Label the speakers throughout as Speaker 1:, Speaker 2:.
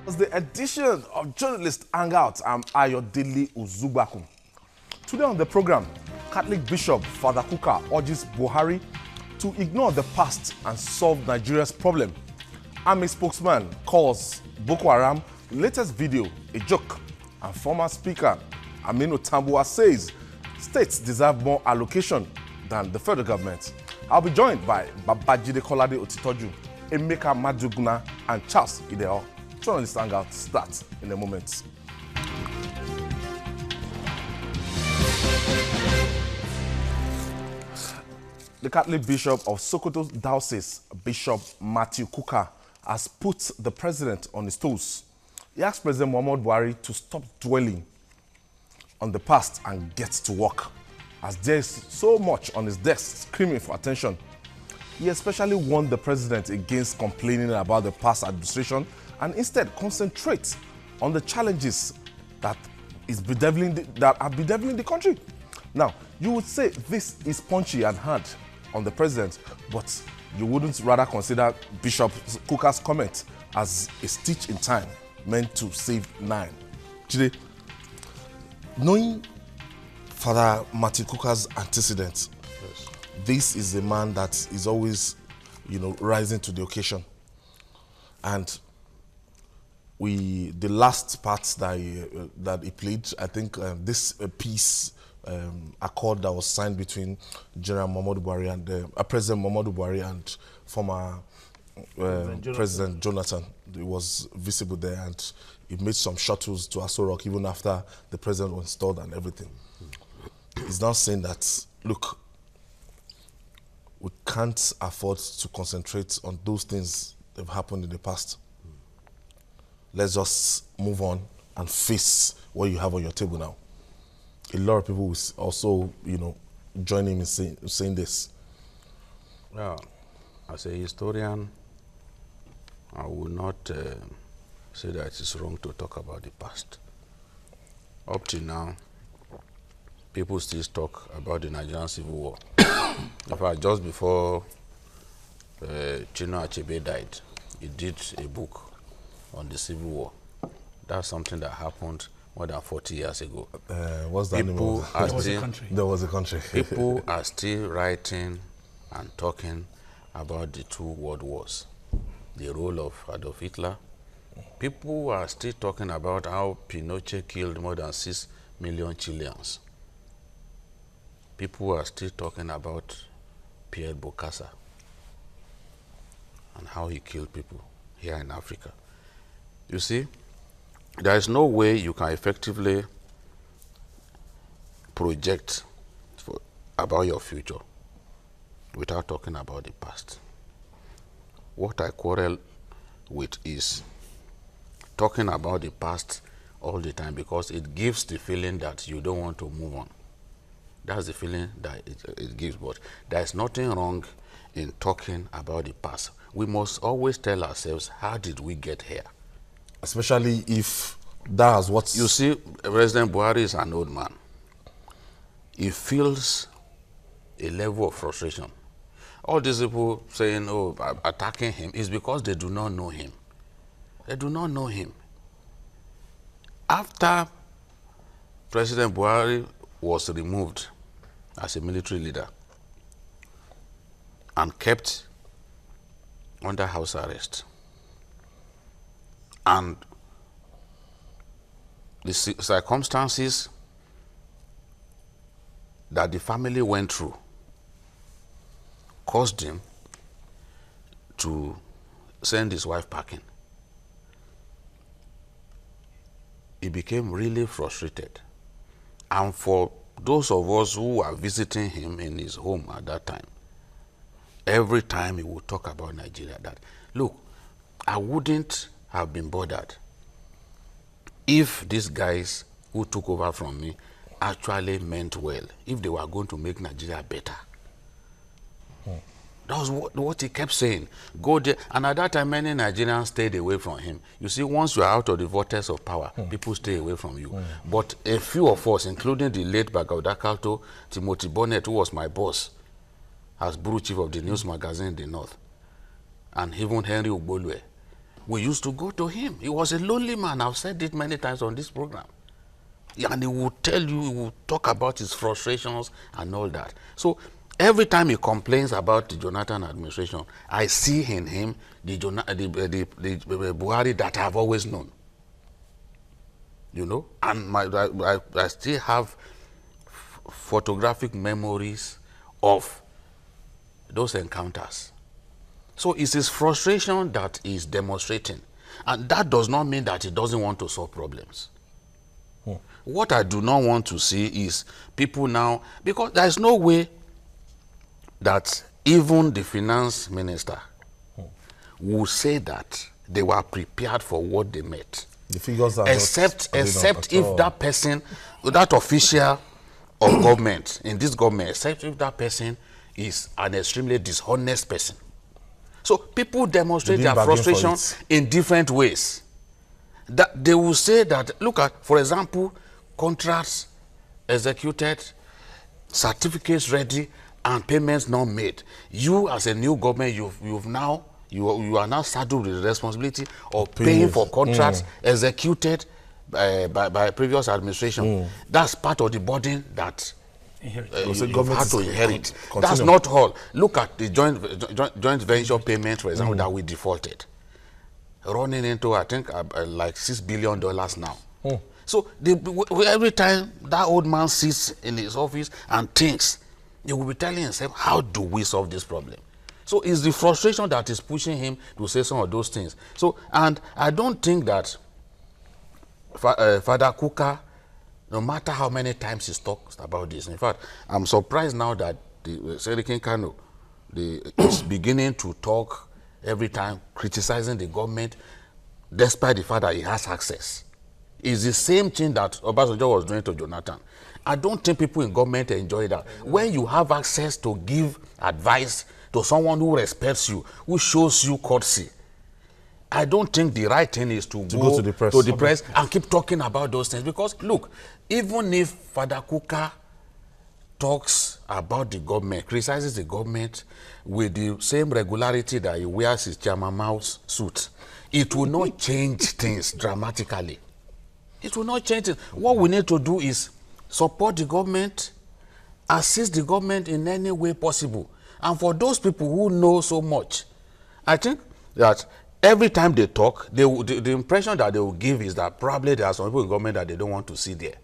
Speaker 1: It's the edition of Journalist Hangout. I'm Ayodele Uzugbakum. Today on the program, Catholic Bishop Father Kuka urges Buhari to ignore the past and solve Nigeria's problem. Army spokesman calls Boko Haram latest video a joke. And former Speaker Aminu Tambuwa says states deserve more allocation than the federal government. I'll be joined by Babajide Kolade Otitoju, Emeka Maduguna, and Charles Ideo. Journalist Hangout starts in a moment. The Catholic Bishop of Sokoto Diocese, Bishop Matthew Kuka, has put the president on his toes. He asked President Muhammadu Buhari to stop dwelling on the past and get to work, as there is so much on his desk screaming for attention. He especially warned the president against complaining about the past administration and instead concentrate on the challenges that are bedeviling the country. Now, you would say this is punchy and hard on the president, but you wouldn't rather consider Bishop Kuka's comment as a stitch in time meant to save 9. Today, knowing Father Matthew Kuka's antecedents, yes, this is a man that is always, rising to the occasion. And the last part that he played, I think this peace accord that was signed between General Muhammadu Buhari and President Muhammadu Buhari and former President Jonathan, it was visible there, and it made some shuttles to Aso Rock even after the president was installed and everything. He's now saying that, look, we can't afford to concentrate on those things that have happened in the past. Let's just move on and face what you have on your table now. A lot of people will also, join him in saying this.
Speaker 2: Well, as a historian, I will not say that it's wrong to talk about the past. Up till now, people still talk about the Nigerian Civil War. In fact, just before Chinua Achebe died, he did a book on the Civil War. That's something that happened more than 40 years ago.
Speaker 1: What's that name? There was a country.
Speaker 2: People are still writing and talking about the 2 world wars, the role of Adolf Hitler. People are still talking about how Pinochet killed more than 6 million Chileans. People are still talking about Pierre Bokassa and how he killed people here in Africa. You see, there is no way you can effectively project about your future without talking about the past. What I quarrel with is talking about the past all the time, because it gives the feeling that you don't want to move on. That's the feeling that it gives. But there is nothing wrong in talking about the past. We must always tell ourselves, how did we get here?
Speaker 1: Especially if that's what...
Speaker 2: You see, President Buhari is an old man. He feels a level of frustration. All these people saying, attacking him, is because they do not know him. They do not know him. After President Buhari was removed as a military leader and kept under house arrest, and the circumstances that the family went through caused him to send his wife packing. He became really frustrated. And for those of us who were visiting him in his home at that time, every time he would talk about Nigeria, that, look, I wouldn't have been bothered if these guys who took over from me actually meant well, if they were going to make Nigeria better. That was what he kept saying. Go there. And at that time, many Nigerians stayed away from him. You see, once you are out of the vortex of power, people stay away from you. But a few of us, including the late Bagauda Kalto, Timothy Bonnet, who was my boss as bureau chief of the news magazine in the North, and even Henry Ugbolwe, we used to go to him. He was a lonely man. I've said it many times on this program. And he would tell you, he would talk about his frustrations and all that. So every time he complains about the Jonathan administration, I see in him the Buhari that I've always known. You know, and I still have photographic memories of those encounters. So it's his frustration that he's demonstrating. And that does not mean that he doesn't want to solve problems. What I do not want to see is people now, because there is no way that even the finance minister will say that they were prepared for what they met.
Speaker 1: The figures are
Speaker 2: except if that person, that official of government, in this government, except if that person is an extremely dishonest person. So people demonstrate their frustration in different ways. That they will say that, look at, for example, contracts executed, certificates ready, and payments not made. You, as a new government, you are now saddled with the responsibility of paying for contracts executed by previous administration. That's part of the burden that you have to inherit. That's not all. Look at the joint venture payment, for example, that we defaulted, running into, I think, like $6 billion now. So every time that old man sits in his office and thinks, he will be telling himself, how do we solve this problem? So it's the frustration that is pushing him to say some of those things. So, and I don't think that Father Kuka, no matter how many times he talks about this, in fact, I'm surprised now that the Serikin Kano is beginning to talk every time, criticizing the government, despite the fact that he has access. It's the same thing that Obasanjo was doing to Jonathan. I don't think people in government enjoy that. When you have access to give advice to someone who respects you, who shows you courtesy, I don't think the right thing is to go to the press and keep talking about those things. Because, look, even if Father Kuka talks about the government, criticizes the government with the same regularity that he wears his Chairman Mao's suit, it will not change things dramatically. It will not change it. What we need to do is support the government, assist the government in any way possible. And for those people who know so much, I think that every time they talk, the impression that they will give is that probably there are some people in government that they don't want to see there.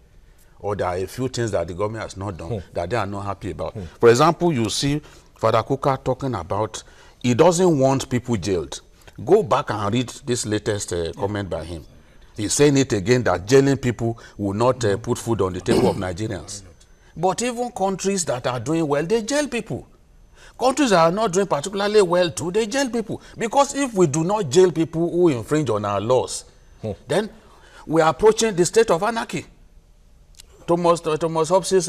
Speaker 2: Or there are a few things that the government has not done that they are not happy about. For example, you see Father Kuka talking about he doesn't want people jailed. Go back and read this latest comment by him. He's saying it again that jailing people will not put food on the table of Nigerians. But even countries that are doing well, they jail people. Countries that are not doing particularly well too, they jail people. Because if we do not jail people who infringe on our laws, then we are approaching the state of anarchy. Thomas Hobbes's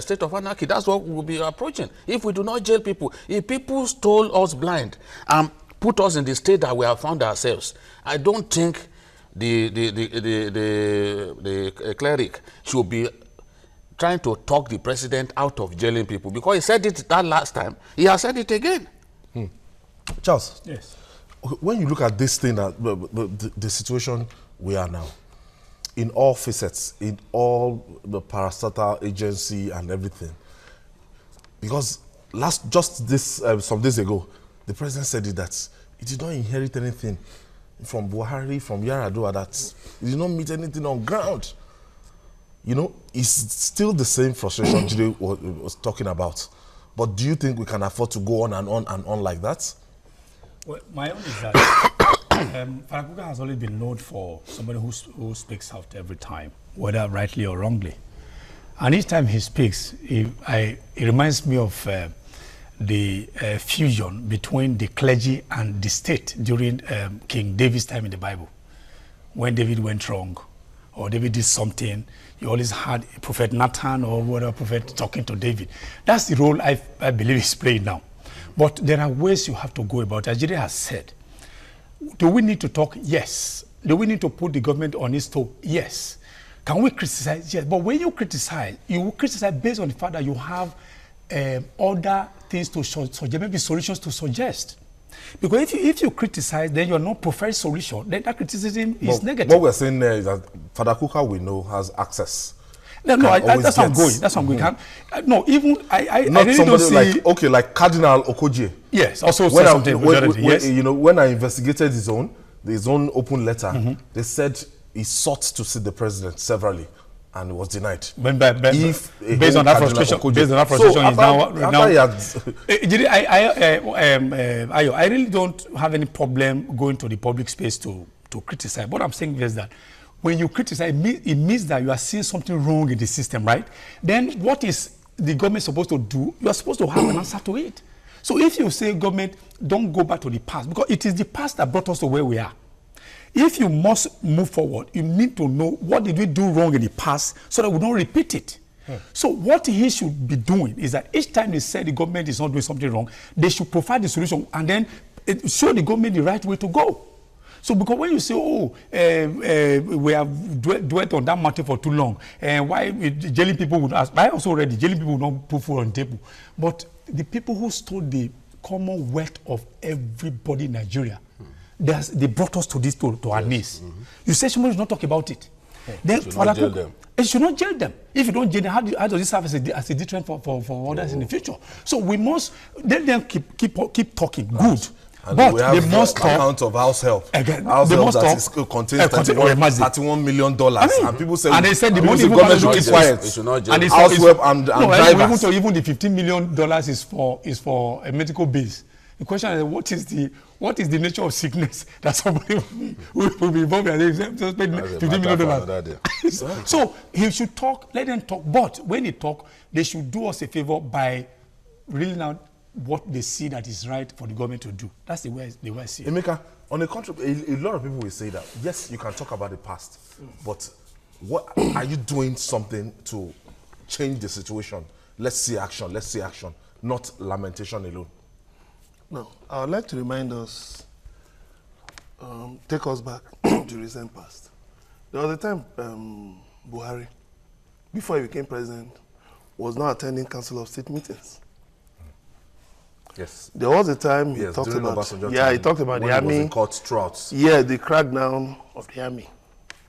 Speaker 2: state of anarchy, that's what we'll be approaching. If we do not jail people, if people stole us blind and put us in the state that we have found ourselves, I don't think the cleric should be trying to talk the president out of jailing people, because he said it that last time. He has said it again.
Speaker 1: Charles,
Speaker 3: yes.
Speaker 1: When you look at this thing, the situation we are now, in all facets, in all the parastatal agency and everything, because some days ago, the president said that he did not inherit anything from Buhari, from Yar'Adua, that he did not meet anything on ground. You know, it's still the same frustration Jide was talking about. But do you think we can afford to go on and on and on like that?
Speaker 3: Well, my own is that Father Kuka has always been known for somebody who speaks out every time, whether rightly or wrongly. And each time he speaks, it reminds me of the fusion between the clergy and the state during King David's time in the Bible. When David went wrong, or David did something, you always had a prophet Nathan or whatever prophet talking to David. That's the role I believe he's playing now. But there are ways you have to go about it. As Jide has said, do we need to talk? Yes. Do we need to put the government on its toe? Yes. Can we criticize? Yes. But when you criticize, you will criticize based on the fact that you have other things to suggest, maybe solutions to suggest. Because if you criticize, then you're not preferring solution. Then that criticism is negative.
Speaker 1: What we're saying there is that Father Kuka, we know, has access.
Speaker 3: No, that's not going. That's not going. No, even I
Speaker 1: Not
Speaker 3: really
Speaker 1: somebody
Speaker 3: don't see.
Speaker 1: like Cardinal Okoje.
Speaker 3: Yes, also said something. Yes.
Speaker 1: You know, when I investigated his own open letter, they said he sought to see the president severally, and it was denied.
Speaker 3: Based on that frustration, he's now. I really don't have any problem going to the public space to criticize. What I'm saying is that when you criticize, it means that you are seeing something wrong in the system, right? Then what is the government supposed to do? You are supposed to have an answer to it. So if you say government, don't go back to the past, because it is the past that brought us to where we are. If you must move forward, you need to know what did we do wrong in the past so that we don't repeat it. So what he should be doing is that each time they say the government is not doing something wrong, they should provide the solution and then show the government the right way to go. So because when you say, we have dwelt on that matter for too long, and why jailing people would ask, I also read jailing people would not put food on the table. But the people who stole the commonwealth of everybody in Nigeria, they brought us to this, to our knees. You say somebody should not talk about it. Then
Speaker 2: should not jail them.
Speaker 3: It should not jail them. If you don't jail them, how does this serve as a deterrent for others in the future? So we must let them keep talking. Good.
Speaker 1: And
Speaker 3: but
Speaker 1: we have
Speaker 3: they must talk.
Speaker 1: Account of house help.
Speaker 3: Again,
Speaker 1: house
Speaker 3: they
Speaker 1: help
Speaker 3: must
Speaker 1: that contains $31 million. And people say,
Speaker 3: and they said the money
Speaker 1: government should keep quiet.
Speaker 3: And
Speaker 1: house help and drivers.
Speaker 3: Even the $15 million is for a medical base. The question is, what is the nature of sickness that somebody will be involved in? $15 million. So he should talk. Let them talk. But when they talk, they should do us a favor by reeling out what they see that is right for the government to do. That's the way I see it.
Speaker 1: Emeka, on the contrary, a lot of people will say that, yes, you can talk about the past, but what are you doing something to change the situation? Let's see action, not lamentation alone.
Speaker 4: No, I would like to remind us, take us back to the recent past. There was a time Buhari, before he became president, was not attending Council of State meetings.
Speaker 1: Yes.
Speaker 4: There was a time he talked about the army. The crackdown of the army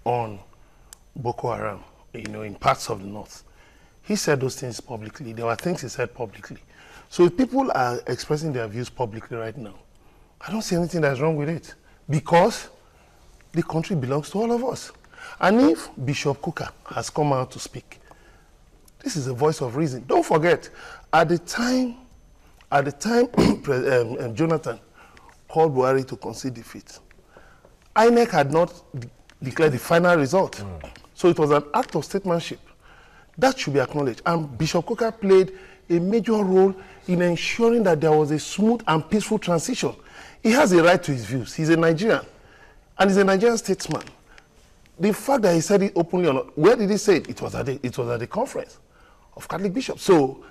Speaker 4: on Boko Haram, in parts of the north. He said those things publicly. There were things he said publicly. So if people are expressing their views publicly right now, I don't see anything that's wrong with it, because the country belongs to all of us. And if Bishop Kuka has come out to speak, this is a voice of reason. Don't forget, at the time Jonathan called Buhari to concede defeat, INEC had not declared the final result. So it was an act of statesmanship. That should be acknowledged. And Bishop Kuka played a major role in ensuring that there was a smooth and peaceful transition. He has a right to his views. He's a Nigerian, and he's a Nigerian statesman. The fact that he said it openly or not, where did he say it? It was at the conference of Catholic bishops. So,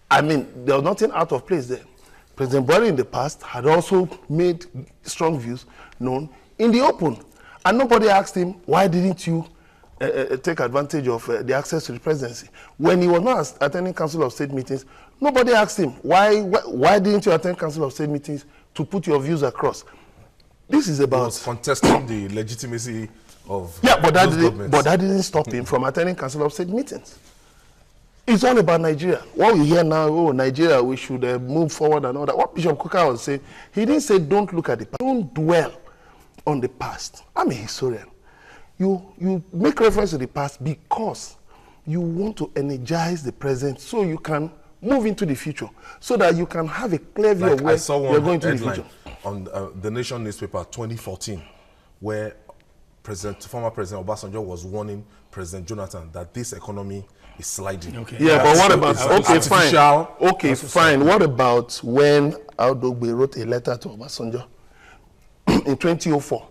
Speaker 4: I mean, there was nothing out of place there. President Buhari in the past had also made strong views known in the open. And nobody asked him, why didn't you take advantage of the access to the presidency? When he was not attending Council of State meetings, nobody asked him, why didn't you attend Council of State meetings to put your views across? This is about... He was
Speaker 1: contesting the legitimacy of
Speaker 4: but that didn't stop him from attending Council of State meetings. It's all about Nigeria. What we hear now, Nigeria, we should move forward and all that. What Bishop Kuka was saying, he didn't say don't look at the past. Don't dwell on the past. I'm a historian. You make reference to the past because you want to energize the present so you can move into the future, so that you can have a clear view of where you're going to the future.
Speaker 1: On the Nation newspaper 2014, where former President Obasanjo was warning President Jonathan that this economy is sliding.
Speaker 4: Okay. Yeah, but what about fine. What about when Aldogbe wrote a letter to Obasanjo in 2004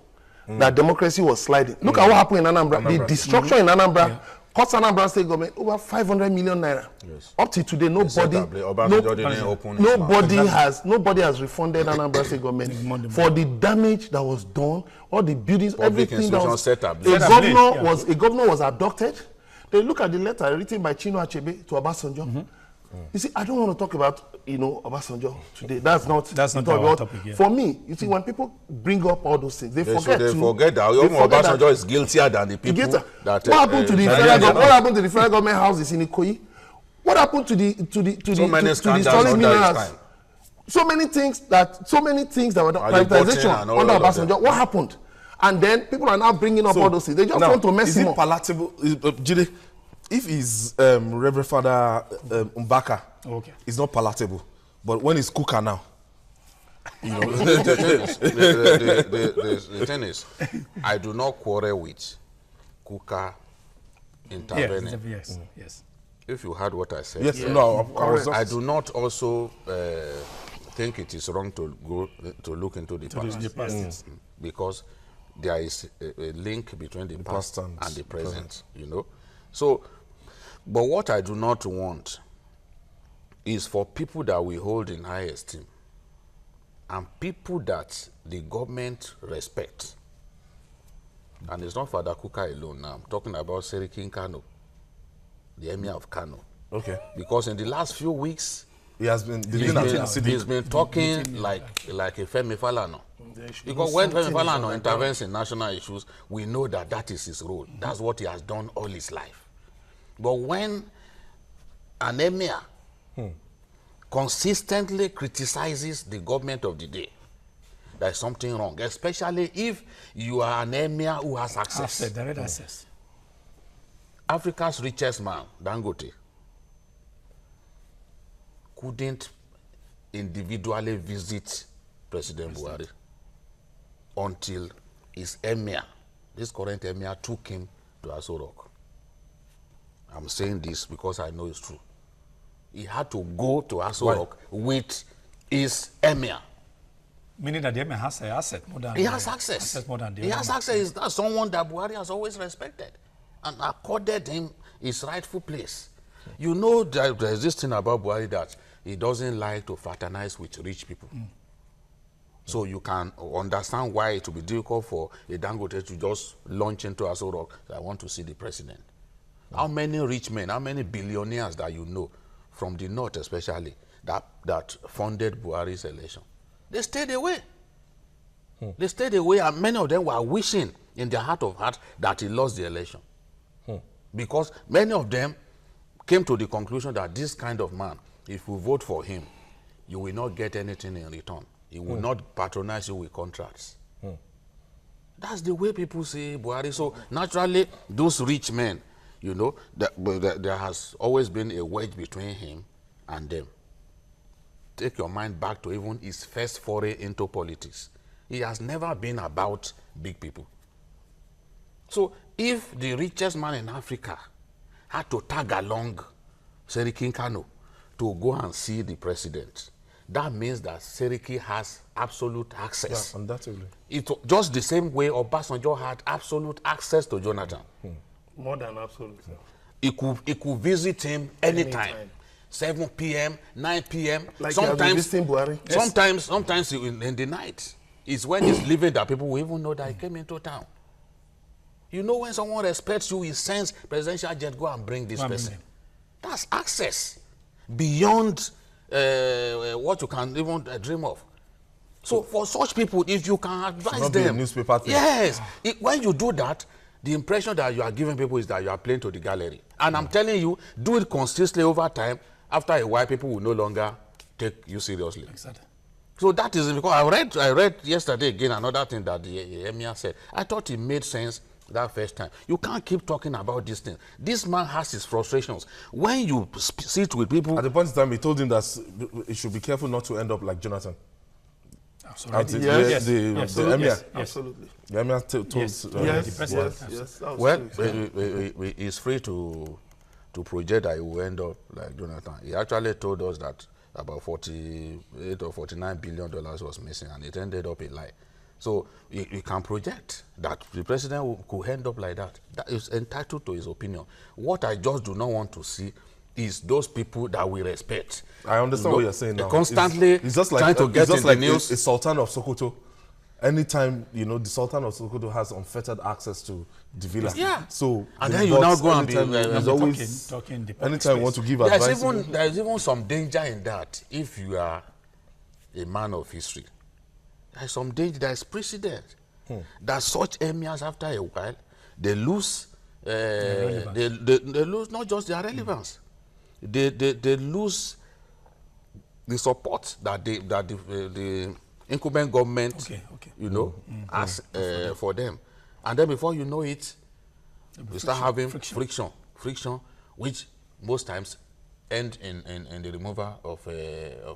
Speaker 4: that democracy was sliding? Look at what happened in Anambra. The destruction in Anambra cost Anambra State government over 500 million naira. Yes. Up to today, nobody has refunded Anambra State government for the damage that was done, all the buildings, everything that was set up. A governor was abducted. They look at the letter written by Chino Achebe to Obasanjo. You see, I don't want to talk about, Obasanjo today. That's not
Speaker 3: our topic. Yeah.
Speaker 4: For me, you see, when people bring up all those things, they forget
Speaker 2: that Obasanjo is guiltier than the people that...
Speaker 4: What happened to the federal government? What happened to the federal government houses in Ikoyi? What happened to the stolen minerals? So many things that were privatization under Obasanjo. What happened? And then people are now bringing up all those things. They just want to mess him up.
Speaker 1: Is it palatable? Jide, if his Reverend Father Mbaka, it's not palatable. But when it's Kuka now,
Speaker 2: the thing is, I do not quarrel with Kuka intervening.
Speaker 3: Yes.
Speaker 2: If you heard what I said.
Speaker 1: Yes, no,
Speaker 2: I do not also think it is wrong to go to look into the past. Because there is a link between the past and the present, So, but what I do not want is for people that we hold in high esteem and people that the government respect. And it's not Father Kuka alone now. I'm talking about Serikin Kano, the Emir of Kano.
Speaker 1: Okay.
Speaker 2: Because in the last few weeks,
Speaker 1: he's been
Speaker 2: talking like a Femi Falana. Because when Femi Falana intervenes in national issues, we know that is his role. That's what he has done all his life. But when an emir consistently criticizes the government of the day, there is something wrong, especially if you are an emir who has access.
Speaker 3: Direct access.
Speaker 2: Africa's richest man, Dangote, couldn't individually visit President Buhari until his emir, this current emir, took him to Aso Rock. I'm saying this because I know it's true. He had to go to Aso Rock with his emir.
Speaker 3: Meaning that the emir has an asset more than...
Speaker 2: He has access. He has access. That's someone that Buhari has always respected and accorded him his rightful place. You know, there's this thing about Buhari that he doesn't like to fraternize with rich people. So you can understand why it will be difficult for a Dangote to just launch into Aso Rock. I want to see the president. How many rich men, how many billionaires that you know, from the north especially, that funded Buhari's election? They stayed away. They stayed away, and many of them were wishing in their heart of hearts that he lost the election. Because many of them came to the conclusion that this kind of man, if you vote for him, you will not get anything in return. He will not patronize you with contracts. That's the way people see Buhari. So naturally, those rich men, there has always been a wedge between him and them. Take your mind back to even his first foray into politics. He has never been about big people. So if the richest man in Africa had to tag along Serikin Kano to go and see the president, that means that Seriki has absolute access.
Speaker 1: Yeah, undoubtedly.
Speaker 2: It's just the same way Obasanjo had absolute access to Jonathan.
Speaker 4: More than absolute.
Speaker 2: He could visit him anytime. 7 p.m., 9 p.m.
Speaker 4: Like sometimes
Speaker 2: in the night. It's when he's leaving that people will even know that he came into town. You know, when someone respects you, he sends presidential jet, go and bring this person. That's access beyond what you can even dream of. So for such people, if you can advise
Speaker 1: not
Speaker 2: them,
Speaker 1: be a newspaper thing.
Speaker 2: Yes, when you do that, the impression that you are giving people is that you are playing to the gallery. And I'm telling you, do it consistently over time. After a while, people will no longer take you seriously.
Speaker 3: Exactly.
Speaker 2: So that is because I read yesterday again another thing that the emir said. I thought it made sense that first time. You can't keep talking about these things. This man has his frustrations. When you sit with people...
Speaker 1: At the point in time, he told him that he should be careful not to end up like Jonathan.
Speaker 3: Absolutely.
Speaker 1: Yes. The emir.
Speaker 3: Yes.
Speaker 4: Absolutely.
Speaker 1: The emir told
Speaker 3: the president.
Speaker 4: Yes.
Speaker 2: Well, he's free to project that he will end up like Jonathan. He actually told us that about $48 or $49 billion was missing, and it ended up a lie. So you can project that the president could end up like that. That is entitled to his opinion. What I just do not want to see is those people that we respect.
Speaker 1: I understand what you're saying now.
Speaker 2: Constantly
Speaker 1: it's just like,
Speaker 2: trying to get in the news.
Speaker 1: A Sultan of Sokoto anytime, you know, the Sultan of Sokoto has unfettered access to the villa.
Speaker 2: Yeah.
Speaker 1: So,
Speaker 2: And
Speaker 1: the
Speaker 2: then you
Speaker 1: boss,
Speaker 2: now go and be
Speaker 1: anytime, he's always,
Speaker 3: talking the public
Speaker 1: anytime you want
Speaker 3: space.
Speaker 1: to give advice.
Speaker 2: There's even some danger in that. If you are a man of history, there's some danger. There's precedent that such emirs, after a while, they lose. They lose not just their relevance. They lose the support that the incumbent government, you know, has for them. And then before you know it, you start having friction, which most times end in the removal of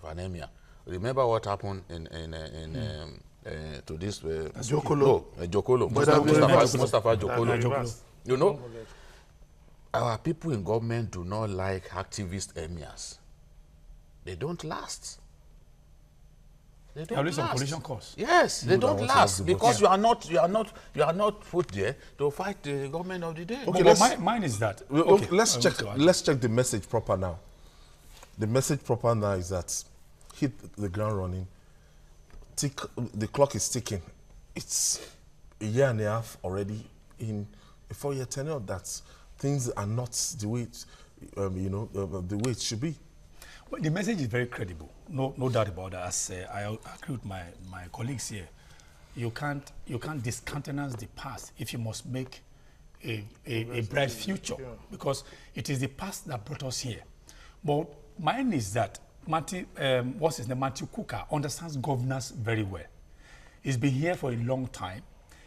Speaker 2: an emir. Remember what happened to this
Speaker 4: Jokolo.
Speaker 2: Jokolo. Mustafa Jokolo. You know, our people in government do not like activist emirs. They don't last. They don't
Speaker 3: Some
Speaker 2: last.
Speaker 3: collision costs.
Speaker 2: Yes, they don't last because you are not put there to fight the government of the day.
Speaker 1: Okay,
Speaker 3: But mine is that.
Speaker 1: Let's check the message proper now. The message proper now is that hit the ground running. The clock is ticking. It's a year and a half already in a 4-year tenure that things are not the way the way it should be.
Speaker 3: Well, the message is very credible. No doubt about that. As I agree with my colleagues here. You can't discountenance the past if you must make a bright future, because it is the past that brought us here. But mine is that Matthew Kuka understands governance very well. He's been here for a long time.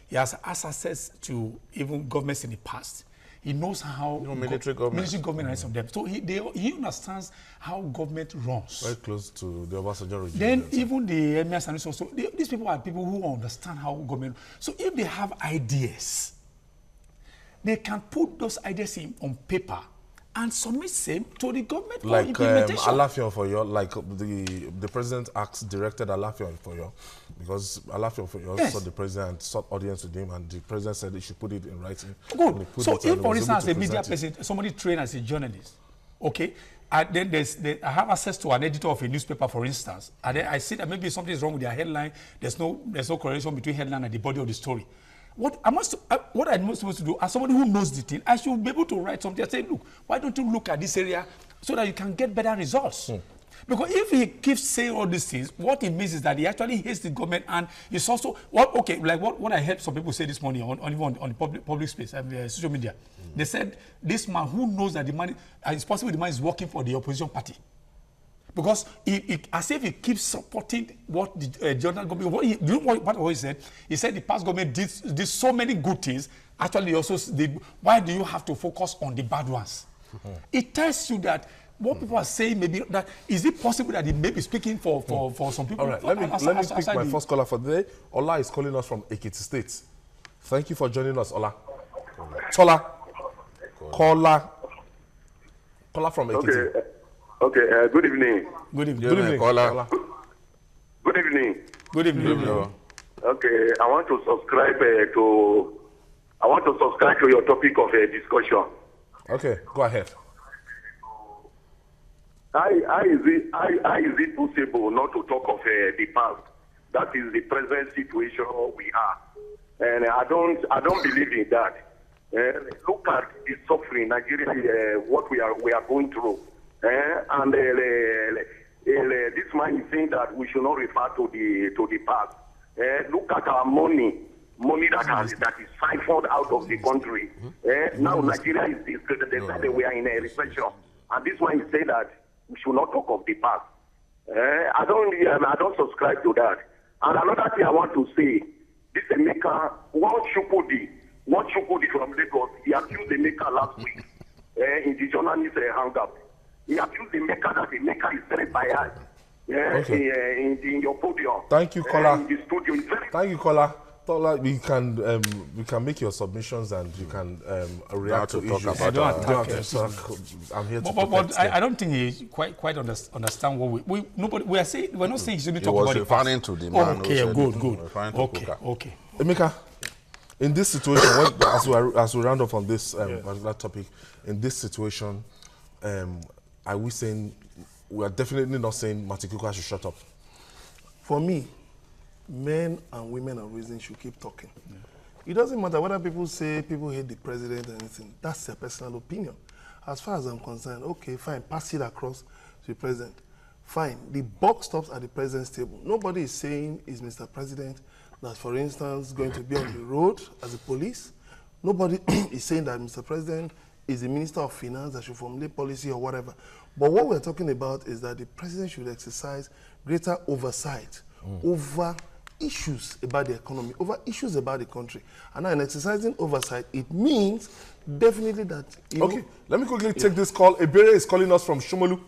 Speaker 3: He has access to even governments in the past. He knows how
Speaker 2: military government
Speaker 3: and some of them. So he understands how government runs.
Speaker 1: Very close to the Obasanjo regime.
Speaker 3: Then even the emirs and so these people are people who understand how government. So if they have ideas, they can put those ideas on paper and submit them to the government for implementation.
Speaker 1: Alafion for you, like the president directed Alafion for you, because Alafion for you saw the president and sought audience with him, and the president said he should put it in writing.
Speaker 3: Good. So if, for instance, a media person, somebody trained as a journalist, okay, and then I have access to an editor of a newspaper, for instance, and then I see that maybe something is wrong with their headline. There's no correlation between headline and the body of the story. What I'm supposed to do, as somebody who knows the thing, I should be able to write something and say, look, why don't you look at this area so that you can get better results? Because if he keeps saying all these things, what it means is that he actually hates the government, and it's also what I heard some people say this morning on public space and social media. They said this man who knows that the money, it's possible the man is working for the opposition party. Because as if he keeps supporting what the general government, what he said? He said the past government did so many good things. Actually, also did. Why do you have to focus on the bad ones? It tells you that what people are saying maybe that is it possible that he may be speaking for some people.
Speaker 1: All right, let me pick my first caller for the day. Ola is calling us from Ekiti State. Thank you for joining us, Ola. Caller from Ekiti.
Speaker 5: Okay, good evening.
Speaker 3: Good evening.
Speaker 1: Good evening, caller.
Speaker 5: Good evening.
Speaker 3: Good evening.
Speaker 5: Okay, I want to subscribe to your topic of discussion.
Speaker 1: Okay, go ahead.
Speaker 5: How is it possible not to talk of the past? That is the present situation we are, and I don't believe in that. Look at the suffering Nigeria, what we are going through. And this man is saying that we should not refer to the past. Look at our money that is siphoned out of the country. Now Nigeria is they said that we are in a recession, and this one is saying that we should not talk of the past. I don't subscribe to that. And another thing I want to say, this Emeka, what Shukudi from Lagos, he accused Emeka last week in the journalist Hangout. He accused Emeka that Emeka is very biased in your podium.
Speaker 1: Thank you, caller.
Speaker 5: In the studio.
Speaker 1: Thank you, caller. We can make your submissions and you can react to issues.
Speaker 3: I don't have to
Speaker 1: I'm here to
Speaker 3: but I don't think he quite understand what we're saying. We're not saying he shouldn't talk about it.
Speaker 2: He was referring to the man.
Speaker 3: Okay, good. Okay.
Speaker 1: Emeka, in this situation, as we round off on this particular topic, in this situation, are we saying we are definitely not saying Martin Kuka should shut up?
Speaker 4: For me, men and women of reason should keep talking. It doesn't matter whether people say people hate the president or anything. That's their personal opinion. As far as I'm concerned, okay, fine, pass it across to the president. Fine, the buck stops at the president's table. Nobody is saying, is Mr. President, that, for instance, going to be on the road as a police. Nobody is saying that Mr. President is the Minister of Finance that should formulate policy or whatever. But what we're talking about is that the president should exercise greater oversight over issues about the economy, over issues about the country. And now in exercising oversight, it means definitely that,
Speaker 1: Okay, let me quickly take this call. Ebere is calling us from Shomolu.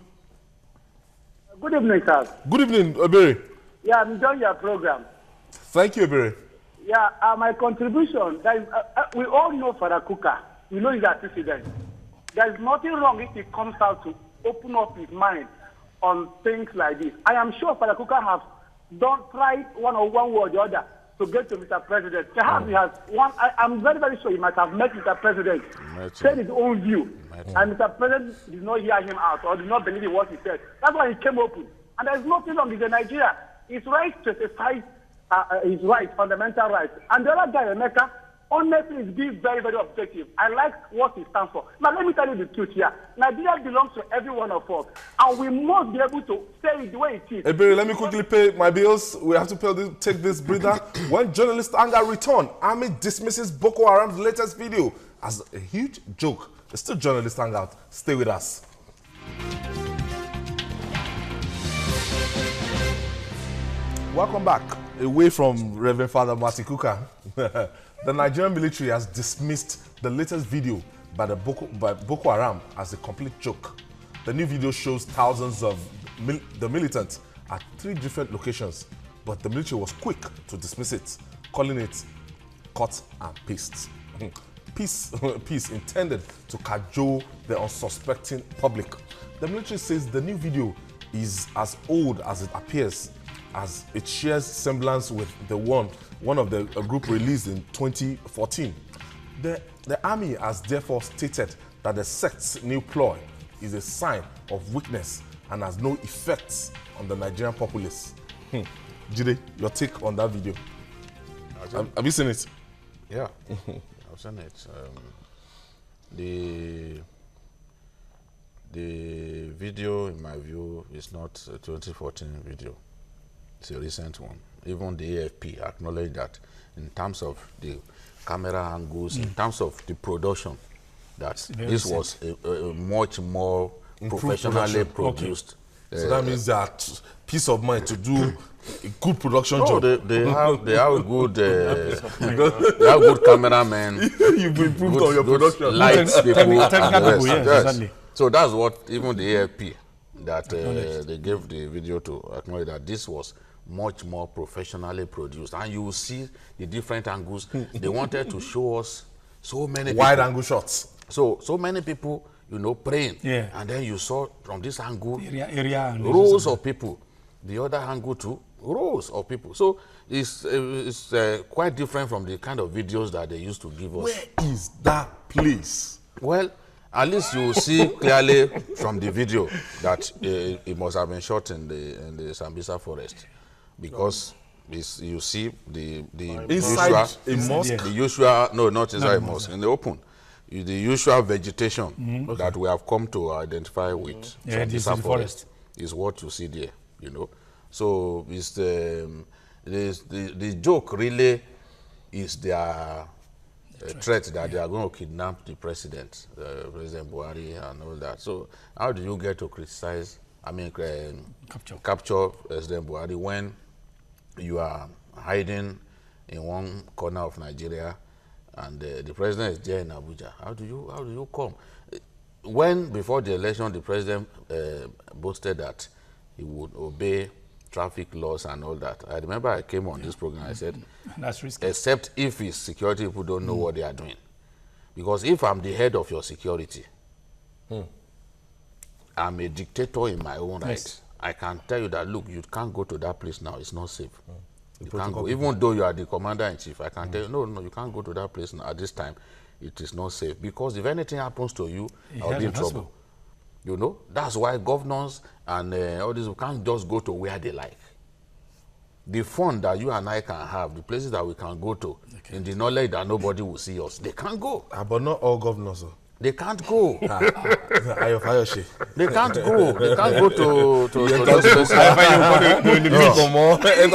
Speaker 6: Good evening, sir.
Speaker 1: Good evening, Ebere.
Speaker 6: Yeah, I'm enjoying your program.
Speaker 1: Thank you, Ebere.
Speaker 6: Yeah, my contribution, that is, we all know Father Kuka. We know he's a president. There is nothing wrong if he comes out to open up his mind on things like this. I am sure Father Kuka has tried one way or the other to get to Mr. President. Perhaps he has one. I'm very, very sure he might have met Mr. President, said his own view, and Mr. President did not hear him out or did not believe in what he said. That's why he came open. And there is nothing wrong with Nigeria. It's right to exercise his rights, fundamental rights. And the other guy, Emeka, honestly is being very, very objective. I like what he stands for. Now, let me tell you the truth here. Nigeria belongs to every one of us, and we must be able to say it the way it is.
Speaker 1: Ebere, let me quickly pay my bills. We have to take this breather. When journalist Anger returned, Army dismisses Boko Haram's latest video as a huge joke. It's still journalist Hangout. Stay with us. Welcome back. Away from Reverend Father Marty Kuka. The Nigerian military has dismissed the latest video by Boko Haram as a complete joke. The new video shows thousands of the militants at 3 different locations, but the military was quick to dismiss it, calling it cut and paste. Peace intended to cajole the unsuspecting public. The military says the new video is as old as it appears, as it shares semblance with the one of the group released in 2014. The army has therefore stated that the sect's new ploy is a sign of weakness and has no effects on the Nigerian populace. Jide, your take on that video? Have you seen it?
Speaker 2: Yeah, I've seen it. The video, in my view, is not a 2014 video. It's a recent one. Even the AFP acknowledged that in terms of the camera angles, in terms of the production, that this was a much more professionally produced.
Speaker 1: So that means that peace of mind to do a good production job.
Speaker 2: They have good they have good cameramen.
Speaker 1: You've improved on your production.
Speaker 2: Lights people.
Speaker 3: Technical people, yes, exactly.
Speaker 2: So that's what even the AFP that they gave the video to acknowledge that this was much more professionally produced, and you will see the different angles. They wanted to show us so many
Speaker 1: wide angle shots.
Speaker 2: So many people, praying.
Speaker 3: Yeah.
Speaker 2: And then you saw from this angle
Speaker 3: area
Speaker 2: rows of people. The other angle too, rows of people. So it's quite different from the kind of videos that they used to give us.
Speaker 1: Where is that place?
Speaker 2: Well, at least you will see clearly from the video that it must have been shot in the Sambisa forest, because you see the
Speaker 1: inside
Speaker 2: usual,
Speaker 1: a mosque.
Speaker 2: the usual, no, not inside a mosque, in the open, the usual vegetation that we have come to identify with Sambisa forest is what you see there. So it's the joke really is their threat that they are going to kidnap the president, President Buhari and all that. So how do you get to criticize, capture President Buhari when you are hiding in one corner of Nigeria and the president is there in Abuja? How do you come? When before the election the president boasted that he would obey traffic laws and all that. I remember I came on this program, I said,
Speaker 3: that's risky.
Speaker 2: Except if his security people don't know what they are doing. Because if I'm the head of your security, I'm a dictator in my own right.
Speaker 3: Yes.
Speaker 2: I can tell you that, look, you can't go to that place now, it's not safe. You can't go. Even though you are the commander-in-chief, I can tell you, no, you can't go to that place now. At this time, it is not safe. Because if anything happens to you, I'll be in trouble. That's why governors and all these can't just go to where they like. the fun that you and I can have, the places that we can go to, in the knowledge that nobody will see us, they can't go.
Speaker 1: But not all governors.
Speaker 2: They can't go.
Speaker 1: They can't go.
Speaker 2: They can't go to those places.
Speaker 1: Enter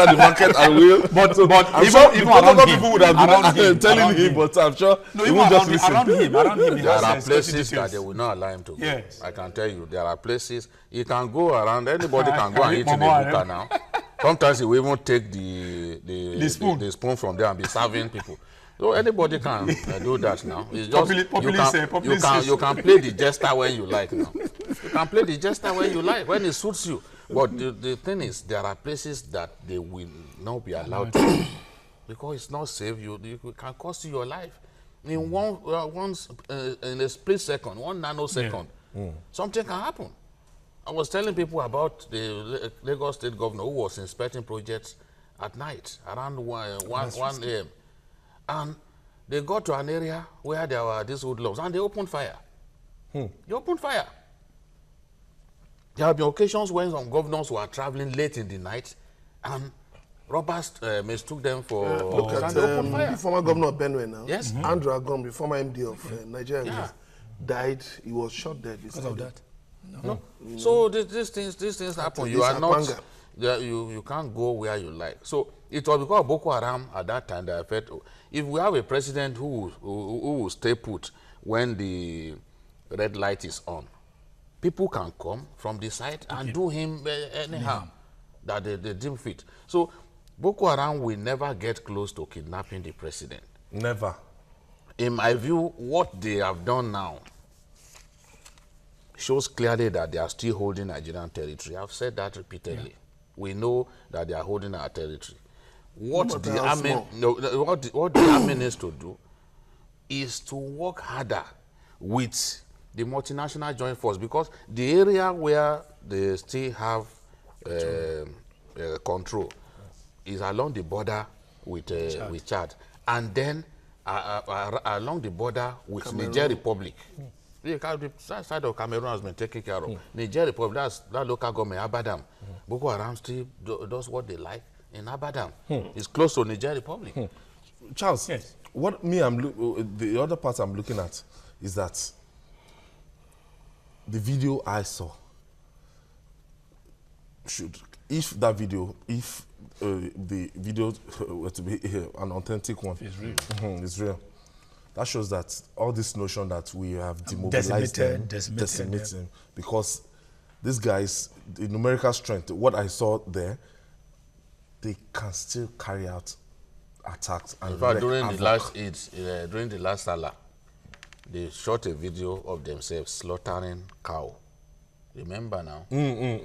Speaker 1: the market and will.
Speaker 3: But
Speaker 1: I'm
Speaker 3: even
Speaker 1: sure
Speaker 3: around him,
Speaker 1: people would have been telling him, but I'm sure he won't just listen.
Speaker 3: around him, he
Speaker 2: There
Speaker 3: has
Speaker 2: are
Speaker 3: security
Speaker 2: places that
Speaker 3: details.
Speaker 2: they will not allow him to go.
Speaker 3: Yes.
Speaker 2: I can tell you, there are places you can go around. Anybody can go and eat in a
Speaker 3: Mama,
Speaker 2: buka now. Sometimes he will even take the spoon from there and be serving people. So anybody can do that now. It's just you can play the jester when you like now. You can play the jester when you like, when it suits you. But the thing is, there are places that they will not be allowed to, because it's not safe. It can cost you your life. In in a split second, 1 nanosecond, something can happen. I was telling people about the Lagos State governor who was inspecting projects at night around 1 a.m. And they got to an area where there were these hoodlums and they opened fire. They opened fire. There have been occasions when some governors were traveling late in the night and robbers mistook them for
Speaker 4: Look at the former governor of Benue now.
Speaker 2: Yes.
Speaker 4: Andrew Agom, the former MD of Nigeria, died. He was shot dead
Speaker 3: Because of that.
Speaker 2: No. So these things happen. You are not. You can't go where you like. So it was because of Boko Haram at that time that I felt, if we have a president who will stay put when the red light is on, people can come from the side and do him any harm that they deem fit. So Boko Haram will never get close to kidnapping the president.
Speaker 1: Never.
Speaker 2: In my view, what they have done now shows clearly that they are still holding Nigerian territory. I've said that repeatedly. Yeah. We know that they are holding our territory. What the army needs to do is to work harder with the multinational joint force, because the area where they still have control is along the border with Chad, and then along the border with Cameroon. Niger Republic. The side of Cameroon has been taken care of. Niger Republic, that's that local government, Abadam. Boko Haram still does what they like in Abadam. It's close to Niger Republic.
Speaker 1: Charles, yes. What the other part I'm looking at is that the video I saw if the video were to be an authentic one, it's real. It's real. That shows that all this notion that we have demobilized them, decimated, because these guys, the numerical strength, what I saw there, they can still carry out attacks. And
Speaker 2: in fact, during the last Salah, they shot a video of themselves slaughtering cow. Remember now?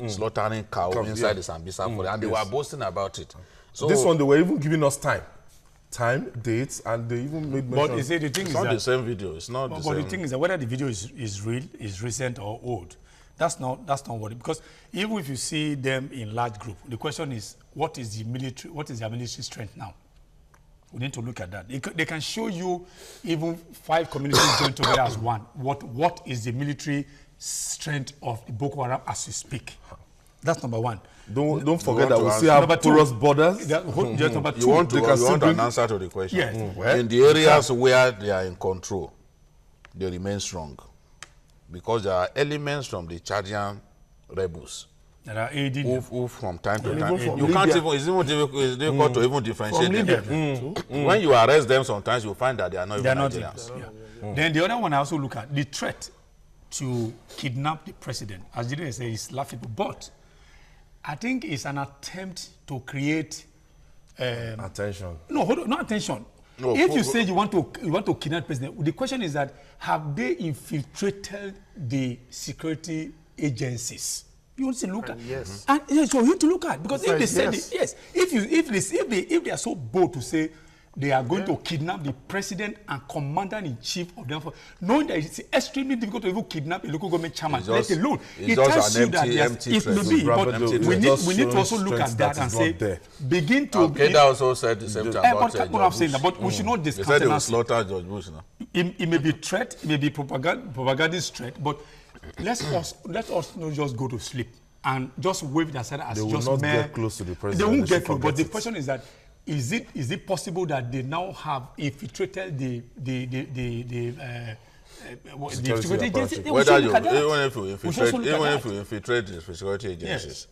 Speaker 2: Slaughtering cow inside the Sambisa forest, and they were boasting about it.
Speaker 1: So this one, they were even giving us time, dates, and they even made mention.
Speaker 3: But you see, the thing
Speaker 2: it's
Speaker 3: is
Speaker 2: not
Speaker 3: that,
Speaker 2: the same video. It's not the same.
Speaker 3: But the thing is that whether the video is real, is recent or old, that's not what it, because even if you see them in large group, the question is what is their military strength now? We need to look at that. They can show you even 5 communities joined together as one. What is the military strength of the Boko Haram as we speak? That's number one.
Speaker 1: Don't forget that we still have porous borders.
Speaker 3: Number two,
Speaker 2: you want an answer to the question?
Speaker 3: Yes.
Speaker 2: In the areas where they are in control, they remain strong, because there are elements from the Chadian rebels who from time to time, you can't even, it's difficult to even differentiate them. When you arrest them, sometimes you find that they are not even Nigerians.
Speaker 3: Then the other one I also look at, the threat to kidnap the president, as Jide said, is laughable, but I think it's an attempt to create
Speaker 1: attention.
Speaker 3: No, hold on, not attention. No, if you say you want to kidnap the president, the question is that have they infiltrated the security agencies? You want to look at
Speaker 4: yes,
Speaker 3: and so you have to look at, because if they say yes, if they are so bold to say they are going to kidnap the president and commander-in-chief of them, knowing that it's extremely difficult to even kidnap a local government chairman, let alone. It tells you that it may be, but we need to also look at that and say, begin to...
Speaker 2: Keda also said the same thing about George Bush.
Speaker 3: I'm saying that, but we should not discount it.
Speaker 2: They said they will slaughter George Bush now.
Speaker 3: It may be threat, it may be propagandist threat, but let us not just go to sleep and just wave it aside as
Speaker 1: They will
Speaker 3: just
Speaker 1: not
Speaker 3: mere.
Speaker 1: get close to the
Speaker 3: They
Speaker 1: president.
Speaker 3: won't
Speaker 1: They
Speaker 3: get
Speaker 1: should
Speaker 3: close. But the
Speaker 1: forget it.
Speaker 3: question is that is it possible that they now have infiltrated the security agency? We
Speaker 2: Whether
Speaker 3: should
Speaker 2: you,
Speaker 3: look at that.
Speaker 2: even if you
Speaker 3: We
Speaker 2: infiltrate,
Speaker 3: should look at
Speaker 2: even
Speaker 3: that.
Speaker 2: if you infiltrate the security agencies,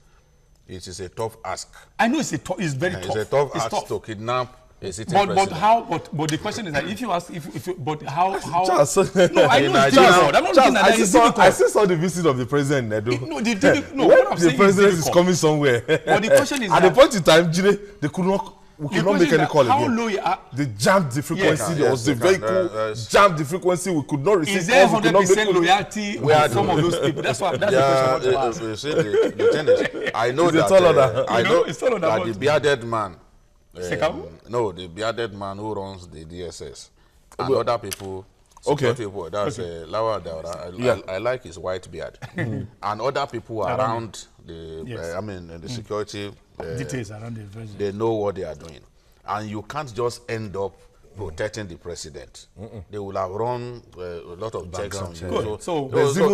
Speaker 2: it is a tough ask.
Speaker 3: I know it's very tough.
Speaker 2: It's a tough
Speaker 3: It's
Speaker 2: ask to kidnap a sitting
Speaker 3: But
Speaker 2: president.
Speaker 3: how? But the question is that if you ask but how?
Speaker 1: Charles,
Speaker 3: No, I know it's
Speaker 2: Nigeria-
Speaker 3: difficult. I'm not looking at that. It's
Speaker 1: I
Speaker 3: difficult.
Speaker 1: still saw the visit of the president in Edo.
Speaker 3: No, what I'm
Speaker 1: When
Speaker 3: saying
Speaker 1: the president is
Speaker 3: difficult.
Speaker 1: coming somewhere,
Speaker 3: But the question is
Speaker 1: at
Speaker 3: that
Speaker 1: the point in time, Jide, we could not make any call
Speaker 3: how
Speaker 1: again.
Speaker 3: low you are.
Speaker 1: They jammed the frequency.
Speaker 3: Yes.
Speaker 1: There was the
Speaker 2: Yes, they can.
Speaker 1: vehicle jammed the frequency. We could not receive
Speaker 3: Is there
Speaker 1: calls. We could not
Speaker 3: 100%
Speaker 1: make
Speaker 3: loyalty with some of those people? That's the question I want to ask.
Speaker 2: You see, the thing is, I know
Speaker 1: It's a
Speaker 2: that
Speaker 1: tall order.
Speaker 2: I know
Speaker 3: It's tall order,
Speaker 2: that
Speaker 3: but-
Speaker 2: the bearded man.
Speaker 3: Sekawu?
Speaker 2: No, the bearded man who runs the DSS and other people.
Speaker 1: Okay.
Speaker 2: Security people, that's Lawa Daura. I like his white beard, and other people around the.
Speaker 3: Yes.
Speaker 2: The security.
Speaker 3: Details around the president.
Speaker 2: They know what they are doing, and you can't just end up protecting the president. They will have run a lot of checks on you.
Speaker 3: Good. So,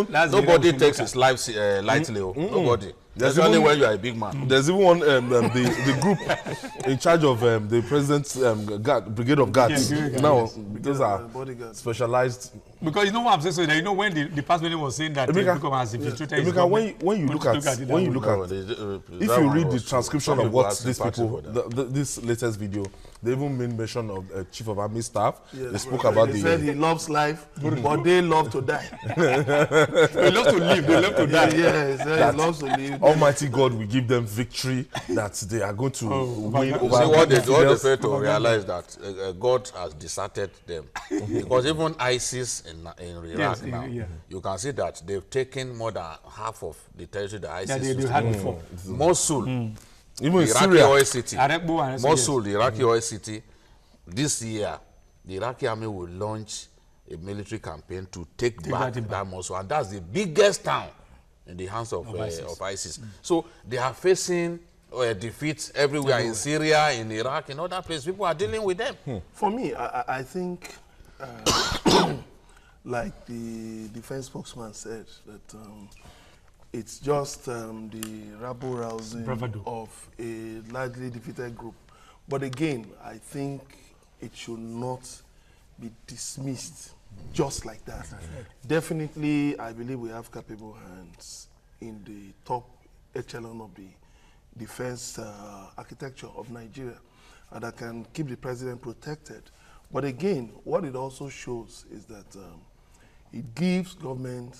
Speaker 3: that's the
Speaker 2: nobody
Speaker 3: area we
Speaker 2: takes
Speaker 3: should
Speaker 2: his life lightly. Nobody.
Speaker 1: There's
Speaker 2: Especially
Speaker 1: even-
Speaker 2: when you are a big man.
Speaker 1: There's even one the group in charge of the president's brigade of guards.
Speaker 3: Yeah, brigade
Speaker 1: Now
Speaker 3: guards.
Speaker 1: those are
Speaker 4: Bodyguards.
Speaker 1: specialized.
Speaker 3: Because you know what I'm saying, so that you know when the past president was saying that
Speaker 1: Emeka,
Speaker 3: Kuka has infiltrated his
Speaker 1: Emeka,
Speaker 3: government,
Speaker 1: when you look at
Speaker 3: it
Speaker 1: when you
Speaker 3: that
Speaker 1: look
Speaker 3: way.
Speaker 1: at
Speaker 2: If
Speaker 1: if you read the transcription of what these people, this latest video, they even made mention of Chief of Army Staff.
Speaker 4: Yes,
Speaker 1: They spoke
Speaker 4: right.
Speaker 1: about
Speaker 4: They said
Speaker 1: the.
Speaker 4: he loves life, but they love to die.
Speaker 3: They love to live, they love to die.
Speaker 4: Yeah, he said he loves to live.
Speaker 1: Almighty God will give them victory, that they are going to win
Speaker 3: God.
Speaker 1: over.
Speaker 2: See what they
Speaker 1: infidels.
Speaker 2: fail to realize that God has deserted them, because even ISIS in Iraq
Speaker 3: Yes,
Speaker 2: now,
Speaker 3: yeah.
Speaker 2: you can see that they've taken more than half of the territory that ISIS
Speaker 3: That they
Speaker 2: used to
Speaker 3: had
Speaker 2: own.
Speaker 3: before.
Speaker 2: Mosul,
Speaker 1: Even
Speaker 2: the
Speaker 1: in
Speaker 2: Iraqi
Speaker 1: Syria,
Speaker 2: oil city.
Speaker 3: Arepo and
Speaker 2: Mosul, the Iraqi oil city. This year, the Iraqi army will launch a military campaign to take back that Mosul, and that's the biggest town in the hands of ISIS. So they are facing defeats everywhere in Syria, in Iraq, in other places. People are dealing with them.
Speaker 4: For me, I think, like the defense spokesman said, that it's just the rabble-rousing
Speaker 3: Bravado.
Speaker 4: of a largely defeated group. But again, I think it should not be dismissed just like that. Definitely, I believe we have capable hands in the top echelon of the defense architecture of Nigeria, and that can keep the president protected. But again, what it also shows is that it gives government,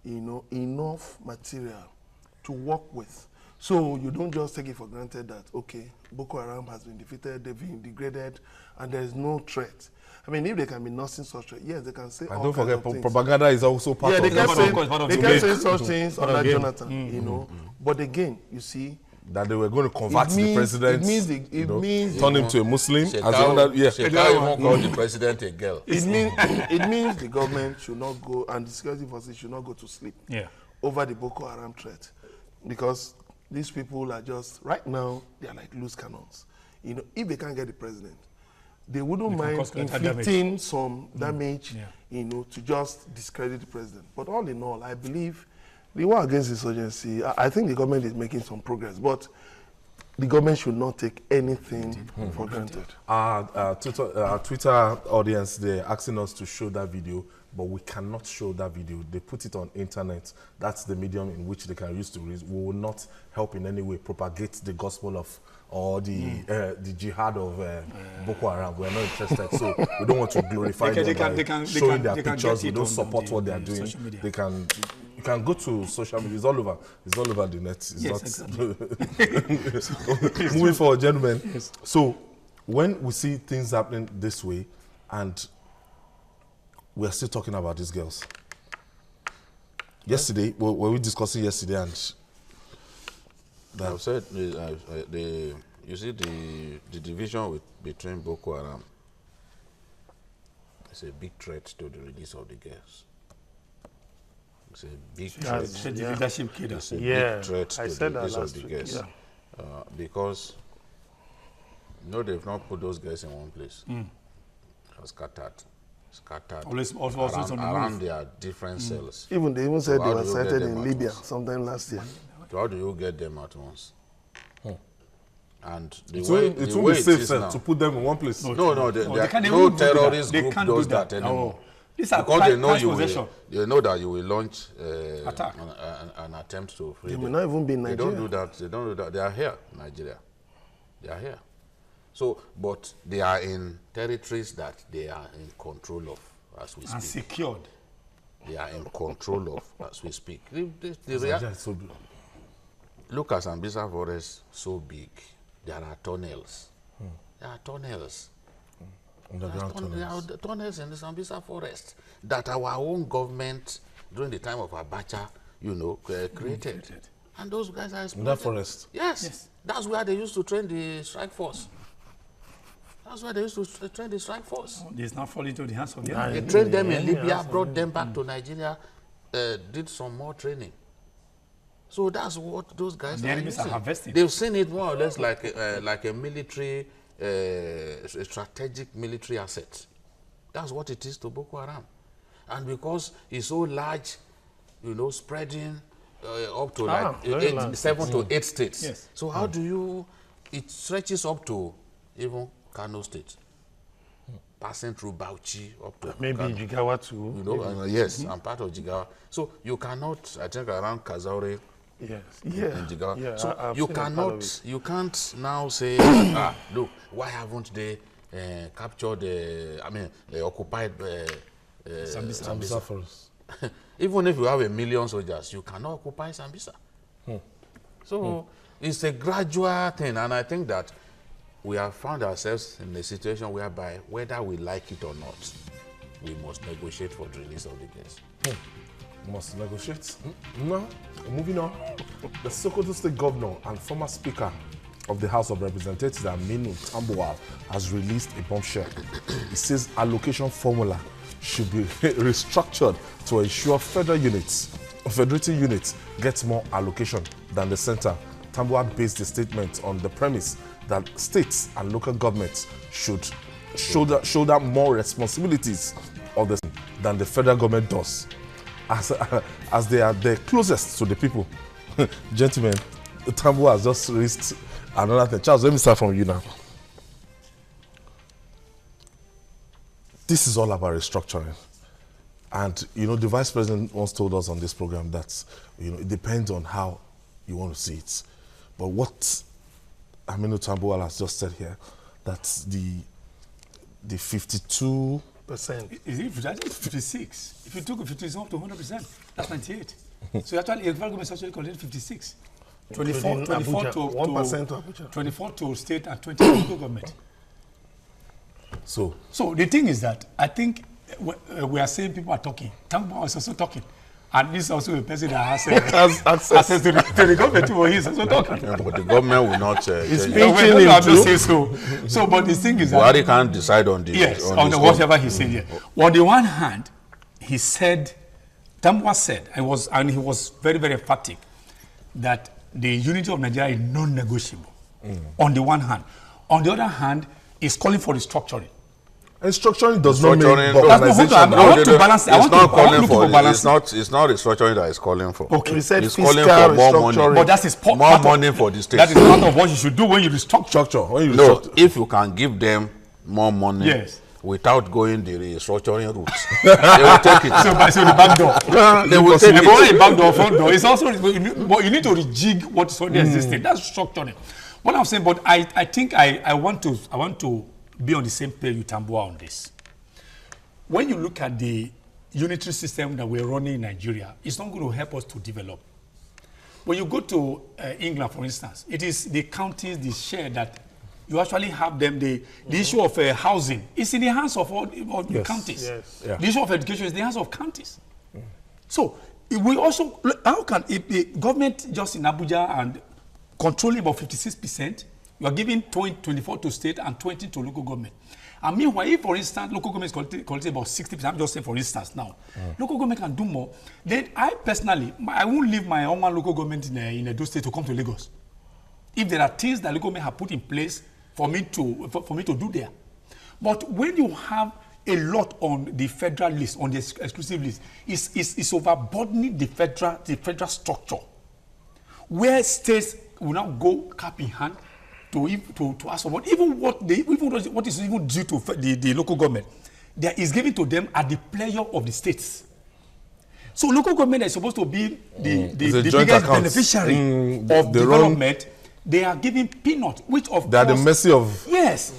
Speaker 4: enough material to work with. So you don't just take it for granted that, okay, Boko Haram has been defeated, they've been degraded, and there's no threat. I mean, if they can be nursing such threat, yes, they can say
Speaker 1: and
Speaker 4: all
Speaker 1: don't
Speaker 4: kinds
Speaker 1: forget,
Speaker 4: of things.
Speaker 1: propaganda is also part
Speaker 4: Yeah,
Speaker 1: of
Speaker 4: they
Speaker 1: it.
Speaker 4: can say,
Speaker 3: part of
Speaker 4: they
Speaker 3: the
Speaker 4: can
Speaker 3: game.
Speaker 4: say such things
Speaker 3: Part of
Speaker 4: under
Speaker 3: the game.
Speaker 4: Jonathan, But again, you see,
Speaker 1: That they were going to convert
Speaker 4: It
Speaker 1: the
Speaker 4: means-
Speaker 1: president,
Speaker 4: it means the- it means-
Speaker 1: turn him to a Muslim. As
Speaker 2: Shekau
Speaker 1: another, yeah.
Speaker 2: even called the president a girl.
Speaker 4: it means the government should not go, and the security forces should not go to sleep over the Boko Haram threat, because these people are just, right now, they are like loose cannons. If they can't get the president, they wouldn't
Speaker 3: They can
Speaker 4: mind
Speaker 3: cause greater
Speaker 4: inflicting some damage,
Speaker 3: Yeah.
Speaker 4: to just discredit the president. But all in all, I believe the war against insurgency, I think the government is making some progress, but the government should not take anything for granted.
Speaker 1: Our Twitter audience, they're asking us to show that video, but we cannot show that video. They put it on internet. That's the medium in which they can use to reach. We will not help in any way propagate the gospel of or the jihad of Boko Haram. We are not interested, so we don't want to glorify them by showing their pictures. We don't support what they are doing. They can. You can go to social media. It's all over. It's all over the net. It's
Speaker 3: Yes,
Speaker 1: not. Moving forward, gentlemen. Yes. So when we see things happening this way, and we are still talking about these girls. Yesterday, were we discussing yesterday, and
Speaker 2: I've said you see the division between Boko Haram is a big threat to the release of the girls. It's a big threat.
Speaker 3: It's a leadership killer.
Speaker 2: It's a big threat to
Speaker 4: I
Speaker 2: the
Speaker 4: said that
Speaker 2: release of
Speaker 4: last
Speaker 2: the
Speaker 4: week,
Speaker 2: girls. Because they've not put those girls in one place. Scattered
Speaker 3: Always on the
Speaker 2: around
Speaker 3: move.
Speaker 2: their different cells.
Speaker 4: They even said
Speaker 2: So
Speaker 4: they
Speaker 2: how
Speaker 4: were
Speaker 2: do you get
Speaker 4: sighted
Speaker 2: them
Speaker 4: in
Speaker 2: out?
Speaker 4: Libya sometime last year.
Speaker 2: So how do you get them at once? And the
Speaker 1: It
Speaker 2: way,
Speaker 1: won't, it
Speaker 2: the
Speaker 1: won't
Speaker 2: way
Speaker 1: be
Speaker 2: it
Speaker 1: safe,
Speaker 2: is
Speaker 1: sir,
Speaker 2: now.
Speaker 1: to put them in one place.
Speaker 2: No,
Speaker 3: they can't
Speaker 2: no
Speaker 3: even do that.
Speaker 2: terrorist
Speaker 3: They
Speaker 2: group
Speaker 3: can't
Speaker 2: does
Speaker 3: do
Speaker 2: that
Speaker 3: that.
Speaker 2: anymore.
Speaker 3: No. These are
Speaker 2: Because they know
Speaker 3: price
Speaker 2: you
Speaker 3: possession.
Speaker 2: will, they know that you will launch
Speaker 3: Attack.
Speaker 2: an attempt to free
Speaker 4: They may
Speaker 2: them.
Speaker 4: not even be in
Speaker 2: They
Speaker 4: Nigeria.
Speaker 2: don't do that. They don't do that. They are here, Nigeria. They are here. So, but they are in territories that they are in control of as we
Speaker 3: And
Speaker 2: speak.
Speaker 3: secured.
Speaker 2: They are in control of as we speak.
Speaker 1: Nigeria is so big.
Speaker 2: Look at Sambisa Forest, so big. There are tunnels. There are tunnels.
Speaker 1: Underground
Speaker 2: There
Speaker 1: tunnels.
Speaker 2: are tunnels in the Sambisa Forest that our own government, during the time of Abacha, created. And those guys are
Speaker 1: In that forest.
Speaker 2: Yes. That's where they used to train the strike force. That's where they used to train the strike force.
Speaker 3: It's not falling into the hands of the
Speaker 2: They
Speaker 3: enemy.
Speaker 2: trained them in Libya, brought them back to Nigeria, did some more training. So that's what those guys
Speaker 3: The
Speaker 2: are
Speaker 3: enemies are
Speaker 2: using.
Speaker 3: harvesting.
Speaker 2: They've seen it more or less like a military, a strategic military asset. That's what it is to Boko Haram. And because it's so large, spreading up to
Speaker 4: very large.
Speaker 2: 7 to 8 states.
Speaker 3: Yes.
Speaker 2: So how do you, it stretches up to even Kano State, passing through Bauchi up to
Speaker 4: Maybe
Speaker 2: Kano.
Speaker 4: Jigawa too.
Speaker 2: Yes, I'm part of Jigawa. So you cannot, I think around Kazaure
Speaker 4: Yes.
Speaker 2: in Jigawa.
Speaker 4: Yeah.
Speaker 2: So
Speaker 4: I've
Speaker 2: you
Speaker 4: seen a part of
Speaker 2: cannot,
Speaker 4: it.
Speaker 2: you can't now say, look, why haven't they captured, occupied
Speaker 1: Sambisa
Speaker 2: Sambisa?
Speaker 1: forest.
Speaker 2: Even if you have 1 million soldiers, you cannot occupy Sambisa. So it's a gradual thing, and I think that we have found ourselves in a situation whereby, whether we like it or not, we must negotiate for the release of the girls.
Speaker 1: Must negotiate. No. Moving on. The Sokoto State Governor and former Speaker of the House of Representatives, Aminu Tambuwal, has released a bombshell. He says allocation formula should be restructured to ensure federating units get more allocation than the center. Tambuwal based the statement on the premise that states and local governments should shoulder more responsibilities of than the federal government does, as they are the closest to the people. Gentlemen, Tambuwal has just raised another thing. Charles, let me start from you now. This is all about restructuring. And, the Vice President once told us on this program that, it depends on how you want to see it. But what Aminu Tambuwal has just said here, that the 52%.
Speaker 3: Is it 56? If you took 56 up to 100%, that's 98. So actually, the government is actually collected 56. 24 to
Speaker 4: 1% Abuja.
Speaker 3: 24 to state and 20 to local government.
Speaker 1: So
Speaker 3: the thing is that I think we are saying people are talking. Tambuwal is also talking. And this is also a person that has access to the government too. He's also talking.
Speaker 2: Yeah, but the government will not
Speaker 4: It's
Speaker 2: change.
Speaker 4: been-
Speaker 3: I'm not say so. So, but the thing is that
Speaker 2: Buhari can't decide on the
Speaker 3: on the whatever he said here. On the one hand, he said, Tambuwal said, and he was very, very emphatic, that the unity of Nigeria is non-negotiable. On the one hand. On the other hand, he's calling for restructuring.
Speaker 1: and structuring does not mean
Speaker 2: Restructuring,
Speaker 1: balkanization.
Speaker 3: I want to balance. I want to look for balance.
Speaker 2: It's not restructuring that is calling for.
Speaker 3: Okay.
Speaker 4: We said
Speaker 2: It's
Speaker 4: fiscal
Speaker 2: calling for more money.
Speaker 4: restructuring.
Speaker 3: But that is
Speaker 2: More
Speaker 3: part
Speaker 2: money
Speaker 3: of,
Speaker 2: for the state.
Speaker 3: that is part of what you should do when you restructure.
Speaker 1: Structure. When you
Speaker 2: No,
Speaker 1: restructure.
Speaker 2: if you can give them more money
Speaker 3: Yes.
Speaker 2: without going the restructuring route, they will take it.
Speaker 3: So the back door.
Speaker 2: They will take
Speaker 3: If
Speaker 2: it.
Speaker 3: you want a back door, front door, it's also, but you need to rejig what is already existing. That's structuring. What I'm saying, but I think I want to be on the same page with Tambuwal on this. When you look at the unitary system that we're running in Nigeria, it's not going to help us to develop. When you go to England, for instance, it is the counties, the share that you actually have them. The issue of housing is in the hands of all the counties.
Speaker 4: Yes.
Speaker 1: Yeah.
Speaker 3: The issue of education is in the hands of counties. So we also, how can the government just in Abuja and controlling about 56%, you are giving 24 to state and 20 to local government. And meanwhile, if, for instance, local government is collecting about 60%, I'm just saying for instance now, local government can do more, then I personally, I won't leave my own local government in Edo State to come to Lagos. If there are things that local government have put in place for me to do there. But when you have a lot on the federal list, on the exclusive list, it's overburdening the federal structure. where states will now go cap in hand to ask for money, even what is even due to the local government, there is given to them at the pleasure of the states. So local government is supposed to be the biggest beneficiary of development. They are giving peanuts, which of course... They are
Speaker 1: the mercy of...
Speaker 3: Yes.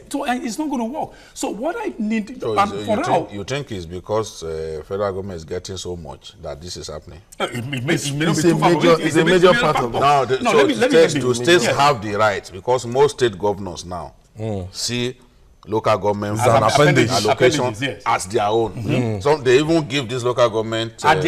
Speaker 3: So and it's not going to work. So what I need...
Speaker 2: So you think it's because federal government is getting so much that this is happening?
Speaker 4: It's a major part of it.
Speaker 2: Now, states have the right, because most state governors now see local government
Speaker 1: as an appendage
Speaker 2: allocation as their own. So they even give this local government chairman.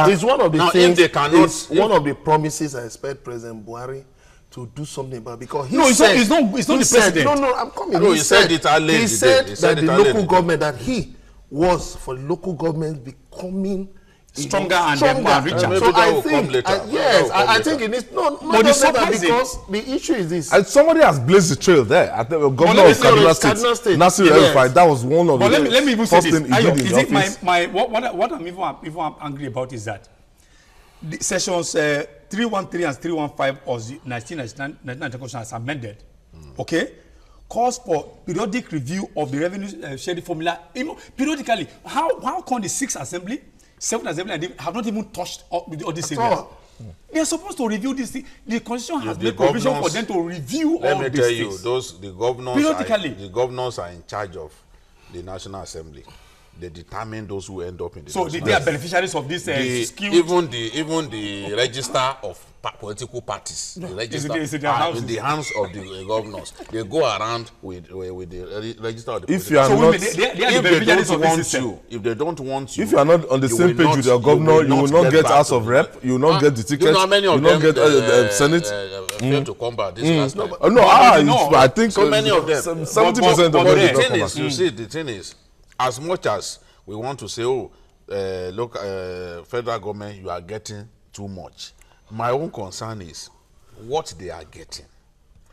Speaker 4: It's one of the things. It's one of the promises I expect President Buhari to do something about, because
Speaker 3: it's not the president.
Speaker 4: I'm coming.
Speaker 2: He said
Speaker 4: that the local government, that he was for local government becoming
Speaker 3: stronger and richer.
Speaker 4: So I think, I think it is but because the issue is this.
Speaker 1: And somebody has blazed the trail there. I think the governor of Kaduna State, Nasir El-Rufai, that was one of the
Speaker 3: let me even say
Speaker 1: first thing
Speaker 3: this.
Speaker 1: he did in the office.
Speaker 3: What I'm even angry about is that the sessions 313 and 315 of the 1999 Constitution as amended, okay, calls for periodic review of the revenue sharing formula. Periodically, how can the 7th Assembly and they have not even touched all these areas? They are supposed to review this thing. The Constitution has made provision for them to review all these things.
Speaker 2: The governors are in charge of the National Assembly. They determine those who end up in the.
Speaker 3: So they are beneficiaries of this skill.
Speaker 2: Even the register of political parties. The register in the hands of the governors. They go around with the register of the.
Speaker 1: If you are not,
Speaker 2: if they don't want you,
Speaker 1: if you are not on the same page with your governor, you will not get House of Rep. You will not get the ticket.
Speaker 2: You know how many of them
Speaker 1: get Senate.
Speaker 2: Failed to combat this last time.
Speaker 1: I think
Speaker 2: so many of them.
Speaker 1: 70% of them.
Speaker 2: The thing is, you see, the thing is, as much as we want to say, look, federal government, you are getting too much. My own concern is what they are getting.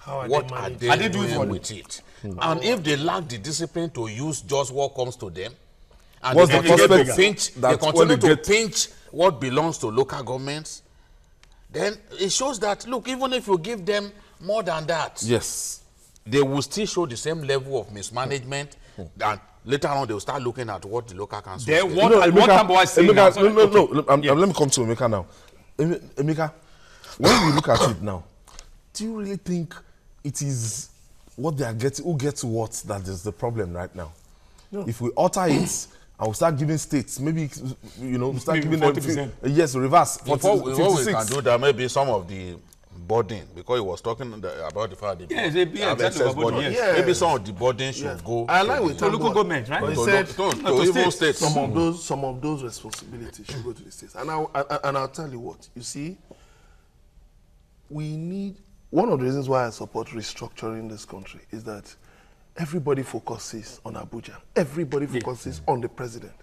Speaker 2: What are they doing with it? And if they lack the discipline to use just what comes to them, and they continue to pinch what belongs to local governments, then it shows that, look, even if you give them more than that,
Speaker 1: yes,
Speaker 2: they will still show the same level of mismanagement, and later on they will start looking at what the local council
Speaker 1: let me come to Emeka now. Emeka, when we look at it now, do you really think it is what they are getting, who gets what, that is the problem right now? No. If we alter it and we start giving states, maybe, we start giving 40%. Yes, reverse.
Speaker 2: Before we can do that, maybe some of the burden, because he was talking about the fact that maybe some of the burden should go
Speaker 4: I like with
Speaker 3: the local government, right?
Speaker 2: To even states.
Speaker 4: Some of those responsibilities should go to the states. And I'll tell you what, you see, we need, one of the reasons why I support restructuring this country is that everybody focuses on Abuja. Everybody focuses on the president.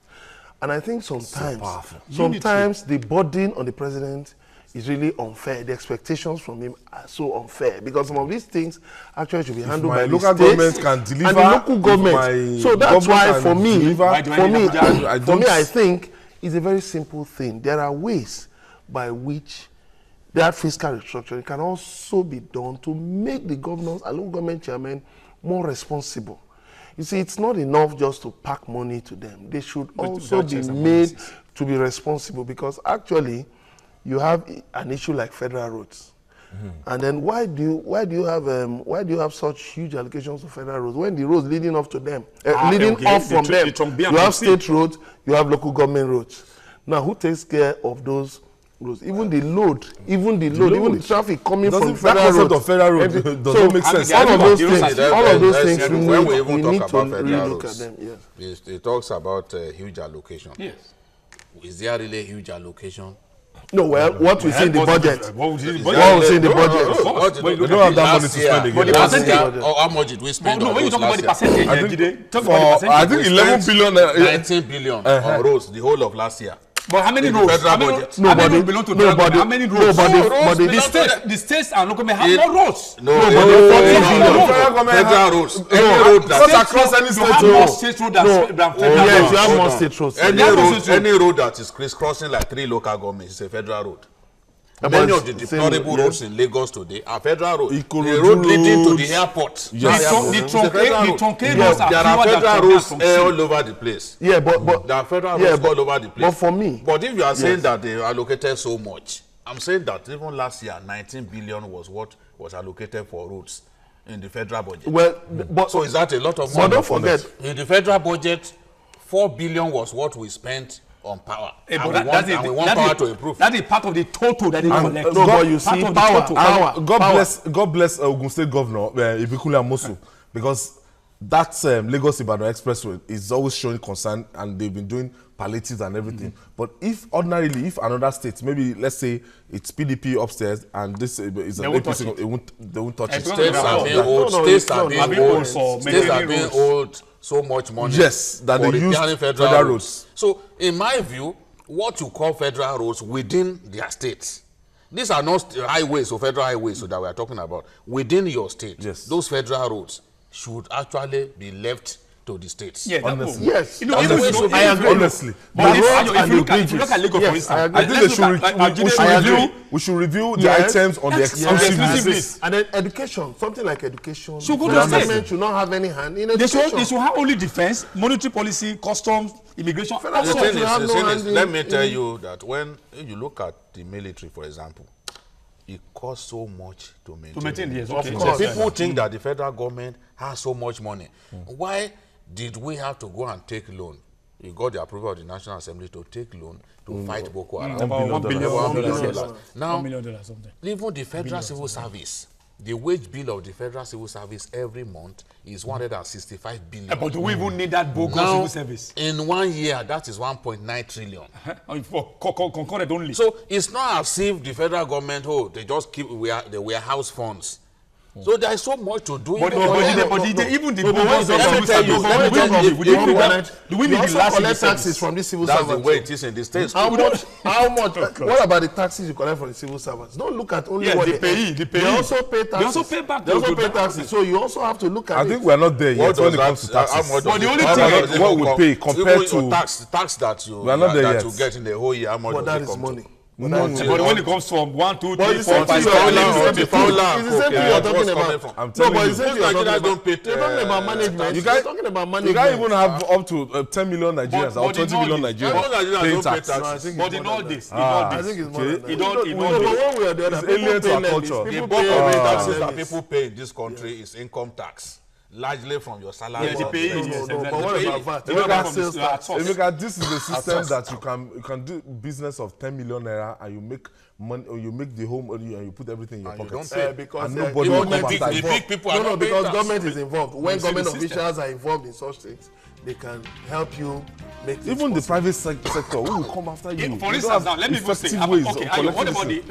Speaker 4: And I think sometimes the burden on the president is really unfair. The expectations from him are so unfair, because some of these things actually should be handled by the
Speaker 1: local government can deliver
Speaker 4: and the local government. So that's why for me, I think it's a very simple thing. There are ways by which that fiscal restructuring can also be done to make the governors and local government chairmen more responsible. You see, it's not enough just to pack money to them. They should also be made to be responsible, because actually you have an issue like federal roads. And then why do you have such huge allocations of federal roads when the roads leading off to them, off from them, you have state roads, you have local government roads. Now, who takes care of those roads? Even the load, even the traffic coming from federal roads.
Speaker 1: Doesn't make sense.
Speaker 4: All of those things
Speaker 2: when we even
Speaker 4: need
Speaker 2: talk
Speaker 4: to
Speaker 2: about federal
Speaker 4: look
Speaker 2: roads,
Speaker 4: at them. Yes.
Speaker 2: It talks about huge allocation.
Speaker 3: Yes.
Speaker 2: Is there really a huge allocation?
Speaker 4: No, well, what we see in the budget. What we see in the budget.
Speaker 1: We don't have that money to spend again.
Speaker 3: But the percentage.
Speaker 2: How much did we spend?
Speaker 3: No, when you talk about the percentage,
Speaker 1: I think 11 billion.
Speaker 2: 19 billion on roads the whole of last year.
Speaker 3: But how many
Speaker 2: in the
Speaker 3: roads?
Speaker 2: federal
Speaker 3: How many
Speaker 2: budget.
Speaker 3: roads? How many roads belong to the federal government? How many roads? The states and local government have more roads.
Speaker 2: No,
Speaker 4: federal
Speaker 2: roads. Any road that
Speaker 4: across any state.
Speaker 3: You have more state roads than federal
Speaker 4: Yes,
Speaker 3: roads.
Speaker 4: you have more state roads.
Speaker 2: Any road that is crisscrossing like 3 local governments is a federal road. Many of the deplorable roads in Lagos today are federal roads. The road leading to the airport.
Speaker 3: The truncated roads are
Speaker 2: there are
Speaker 3: fewer
Speaker 2: federal
Speaker 3: than
Speaker 2: roads
Speaker 3: from
Speaker 2: all over the place.
Speaker 4: Yeah, but
Speaker 2: There are federal roads all over the place.
Speaker 4: But for me,
Speaker 2: But if you are saying that they allocated so much, I'm saying that even last year, 19 billion was what was allocated for roads in the federal budget.
Speaker 4: well, but
Speaker 2: So is that a lot of
Speaker 4: but
Speaker 2: money?
Speaker 4: don't forget,
Speaker 2: In the federal budget, 4 billion was what we spent on power.
Speaker 3: Hey,
Speaker 2: And
Speaker 3: but
Speaker 2: we want power to improve.
Speaker 3: That is part of the total that they collect.
Speaker 4: no, but you
Speaker 3: Part
Speaker 4: see,
Speaker 3: of the
Speaker 4: power,
Speaker 3: total.
Speaker 4: power,
Speaker 1: God bless Ogun State Governor Ibikule Amosu, because that Lagos Ibadan Expressway is always showing concern, and they've been doing palliatives and everything. But if ordinarily, if another state, maybe let's say it's PDP upstairs and this is an APC, they won't touch it.
Speaker 2: States are being old. States are being old. States are being old. So much money.
Speaker 1: Yes, that
Speaker 2: for
Speaker 1: they use
Speaker 2: repairing
Speaker 1: federal roads.
Speaker 2: So, in my view, what you call federal roads within their states, these are not highways or federal highways that we are talking about. Within your state,
Speaker 1: Yes.
Speaker 2: those federal roads should actually be left to the states.
Speaker 3: Yeah,
Speaker 1: Honestly.
Speaker 4: yes,
Speaker 3: You know,
Speaker 1: Honestly,
Speaker 3: even
Speaker 1: I agree. Honestly.
Speaker 3: But
Speaker 4: roads
Speaker 3: if you look at Lagos,
Speaker 4: Yes,
Speaker 3: for instance,
Speaker 4: I agree.
Speaker 1: I think we should review the
Speaker 4: Yes.
Speaker 1: items on the exclusive
Speaker 3: exclusive
Speaker 1: list.
Speaker 3: list.
Speaker 4: and then education, something like education.
Speaker 3: Should go to
Speaker 4: the
Speaker 3: the
Speaker 4: government
Speaker 3: state.
Speaker 4: should not have any hand in
Speaker 3: They
Speaker 4: education.
Speaker 3: should have only defense, monetary policy, customs, immigration.
Speaker 4: Federal
Speaker 2: The
Speaker 4: government
Speaker 2: thing
Speaker 4: should have
Speaker 2: is,
Speaker 4: no
Speaker 2: the thing
Speaker 4: hand
Speaker 2: is,
Speaker 4: in-
Speaker 2: let me tell you that when you look at the military, for example, it costs so much to maintain.
Speaker 3: To maintain, yes,
Speaker 2: Of
Speaker 3: okay.
Speaker 2: course.
Speaker 3: Yes,
Speaker 2: People think that the federal government has so much money. Why did we have to go and take loan? You got the approval of the National Assembly to take loan to fight Boko Haram.
Speaker 3: About $1 billion.
Speaker 2: $1 billion.
Speaker 3: Yes.
Speaker 2: Now,
Speaker 3: $1 million something.
Speaker 2: even the federal civil service, the wage bill of the federal civil service every month is 165 billion.
Speaker 3: But do we even need that bogus
Speaker 2: Now,
Speaker 3: civil service?
Speaker 2: in 1 year, that is 1.9 trillion.
Speaker 3: For concurrent only.
Speaker 2: So it's not as if the federal government, they just keep the warehouse funds. So there is so much to do.
Speaker 3: But
Speaker 2: in
Speaker 3: even the bogus
Speaker 2: let me
Speaker 3: civil
Speaker 2: tell you,
Speaker 3: service,
Speaker 2: let me tell you,
Speaker 3: do we need
Speaker 4: You
Speaker 3: the
Speaker 4: also
Speaker 3: last
Speaker 4: collect
Speaker 3: civil
Speaker 4: taxes
Speaker 3: service?
Speaker 4: from these civil
Speaker 2: that's the
Speaker 4: servants.
Speaker 2: way it is in the States.
Speaker 4: How much? What about the taxes you collect from the civil servants? Don't look at only
Speaker 3: Yes,
Speaker 4: what
Speaker 3: they pay.
Speaker 4: They also pay taxes.
Speaker 3: They also pay back
Speaker 4: They also
Speaker 3: to
Speaker 4: pay
Speaker 3: the
Speaker 4: taxes. So you also have to look at
Speaker 1: I
Speaker 4: it.
Speaker 1: think we're not there yet when it comes to taxes.
Speaker 3: But the only thing-
Speaker 1: what we pay compared to
Speaker 2: tax that you
Speaker 1: We are not there
Speaker 2: that
Speaker 1: yet.
Speaker 2: you get in the whole year, how much
Speaker 4: But
Speaker 2: does
Speaker 4: that
Speaker 2: it
Speaker 4: is
Speaker 2: come
Speaker 4: money.
Speaker 2: to?
Speaker 3: But when it comes from 1, 2,
Speaker 4: But
Speaker 3: 3,
Speaker 4: it's
Speaker 3: 4,
Speaker 4: the
Speaker 3: 5,
Speaker 4: same
Speaker 3: 6,
Speaker 4: thing
Speaker 3: 7,
Speaker 4: you're
Speaker 3: 8,
Speaker 4: talking
Speaker 3: 9,
Speaker 4: about. It's the same thing you're talking about.
Speaker 1: I'm
Speaker 4: No,
Speaker 1: telling
Speaker 4: but
Speaker 1: you.
Speaker 4: it's the same thing you're talking
Speaker 2: Nigerians
Speaker 4: about.
Speaker 2: don't pay,
Speaker 4: You're talking about management.
Speaker 1: You
Speaker 4: You're
Speaker 1: guys-
Speaker 4: talking about
Speaker 1: You
Speaker 4: management.
Speaker 1: can't even have up to 10 million Nigerians or
Speaker 3: But
Speaker 1: 20 million
Speaker 3: the
Speaker 1: Nigerians
Speaker 2: Nigerians
Speaker 1: paying
Speaker 2: don't pay
Speaker 1: tax.
Speaker 2: tax.
Speaker 4: No, I think
Speaker 3: But
Speaker 4: it's
Speaker 3: in
Speaker 4: more
Speaker 3: all
Speaker 4: than
Speaker 3: this,
Speaker 4: that.
Speaker 3: in all
Speaker 4: I
Speaker 3: this,
Speaker 4: think it's more
Speaker 1: Okay.
Speaker 4: than that.
Speaker 3: It don't- it
Speaker 4: No,
Speaker 3: don't-
Speaker 4: but one way or the other,
Speaker 1: It's
Speaker 4: people
Speaker 1: alien to
Speaker 4: pay
Speaker 1: our
Speaker 4: them.
Speaker 1: culture.
Speaker 2: The
Speaker 4: People
Speaker 2: bulk
Speaker 4: pay
Speaker 2: of the
Speaker 4: them.
Speaker 2: taxes that people pay in this country is income tax, largely from your salary.
Speaker 3: Yeah, the pay,
Speaker 4: No,
Speaker 3: yes,
Speaker 4: no,
Speaker 3: exactly.
Speaker 4: but what
Speaker 3: The
Speaker 4: about
Speaker 3: pay-
Speaker 4: VAT?
Speaker 3: the
Speaker 4: What about
Speaker 3: from
Speaker 4: sales
Speaker 3: the-
Speaker 4: tax?
Speaker 3: at source.
Speaker 1: Emeka, this is a system that you can do business of 10 million naira and you make money, or you make the home and you put everything in your
Speaker 2: And you
Speaker 1: pockets.
Speaker 2: don't pay.
Speaker 4: Because
Speaker 1: And nobody will
Speaker 4: government
Speaker 1: come
Speaker 4: is
Speaker 1: after
Speaker 2: the
Speaker 1: you.
Speaker 2: big people are
Speaker 4: No,
Speaker 2: not paying
Speaker 4: because
Speaker 2: tax.
Speaker 4: government is involved. When
Speaker 3: You see the
Speaker 4: government
Speaker 3: system.
Speaker 4: officials are involved in such things, they can help you make things
Speaker 1: Even the
Speaker 4: possible.
Speaker 1: private sector who will come after you.
Speaker 3: For
Speaker 1: You don't
Speaker 3: instance,
Speaker 1: have
Speaker 3: now let me go say,
Speaker 1: effective ways
Speaker 3: okay,
Speaker 1: of
Speaker 3: Ayo, what
Speaker 1: collecting
Speaker 3: about
Speaker 1: this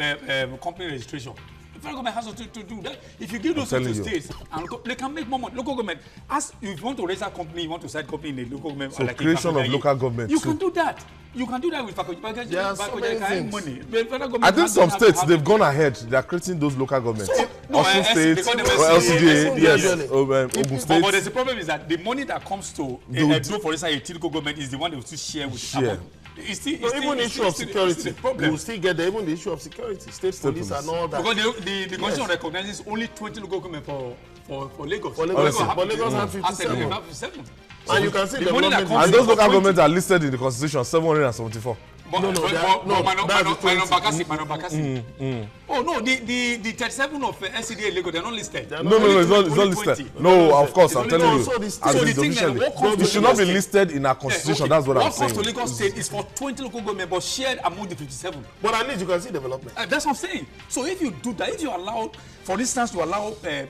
Speaker 3: the company registration? The federal government has to do that. If you give those
Speaker 1: telling
Speaker 3: to
Speaker 1: you.
Speaker 3: states, and they can make more money. Local government, as if you want to raise a company, you want to start company in the local government.
Speaker 1: So
Speaker 3: like
Speaker 1: creation of
Speaker 3: Fakojaye,
Speaker 1: local government
Speaker 3: You
Speaker 1: too.
Speaker 3: can do that. You can do that with Fakojaye.
Speaker 4: There are so many things.
Speaker 3: Money. The federal government
Speaker 1: I think
Speaker 3: has
Speaker 1: some
Speaker 3: to
Speaker 1: states
Speaker 3: have-
Speaker 1: they've gone ahead. They are creating those local governments.
Speaker 3: No,
Speaker 1: Osun
Speaker 3: they
Speaker 1: State,
Speaker 3: call them
Speaker 1: or LCDA,
Speaker 3: SCDA,
Speaker 1: yes,
Speaker 4: yes.
Speaker 1: Ogun
Speaker 3: But
Speaker 1: State.
Speaker 3: there's a problem is that the money that comes to Edo, for instance, a typical government is the one they will still share with
Speaker 1: Share.
Speaker 3: the It's still,
Speaker 4: No, even the issue of security, you
Speaker 3: problem.
Speaker 4: will still get there. Even the issue of security, state police and all that.
Speaker 3: Because the constitution recognizes only 20 local government for Lagos.
Speaker 4: For Lagos, but Lagos have 57.
Speaker 3: 57.
Speaker 4: And you can see
Speaker 3: the money that
Speaker 4: development.
Speaker 3: comes
Speaker 1: And those local
Speaker 3: 20.
Speaker 1: governments are listed in the constitution 774.
Speaker 3: But,
Speaker 4: No,
Speaker 3: but,
Speaker 4: they
Speaker 3: but,
Speaker 4: are-
Speaker 3: but
Speaker 4: no,
Speaker 3: Mano
Speaker 4: that's the 20.
Speaker 3: Bakassi. Oh no, the 37 of SCDA Lagos, they're not listed.
Speaker 4: They're
Speaker 1: No, it's not
Speaker 3: Only
Speaker 1: listed.
Speaker 3: 20.
Speaker 1: No, of course, I'm
Speaker 3: It's
Speaker 1: telling
Speaker 3: only-
Speaker 1: you.
Speaker 4: so the-
Speaker 1: As
Speaker 4: so
Speaker 1: it
Speaker 3: the
Speaker 1: is
Speaker 3: thing that
Speaker 1: officially,
Speaker 3: what comes
Speaker 1: it
Speaker 3: to
Speaker 1: should not be
Speaker 3: Lagos
Speaker 1: listed in our constitution. That's what I'm
Speaker 3: What comes to
Speaker 1: saying.
Speaker 3: Lagos State is for 20 local government, but shared among the 57.
Speaker 4: But at least you can see development.
Speaker 3: That's what I'm saying. So if you do that, if you allow, for instance, you allow, say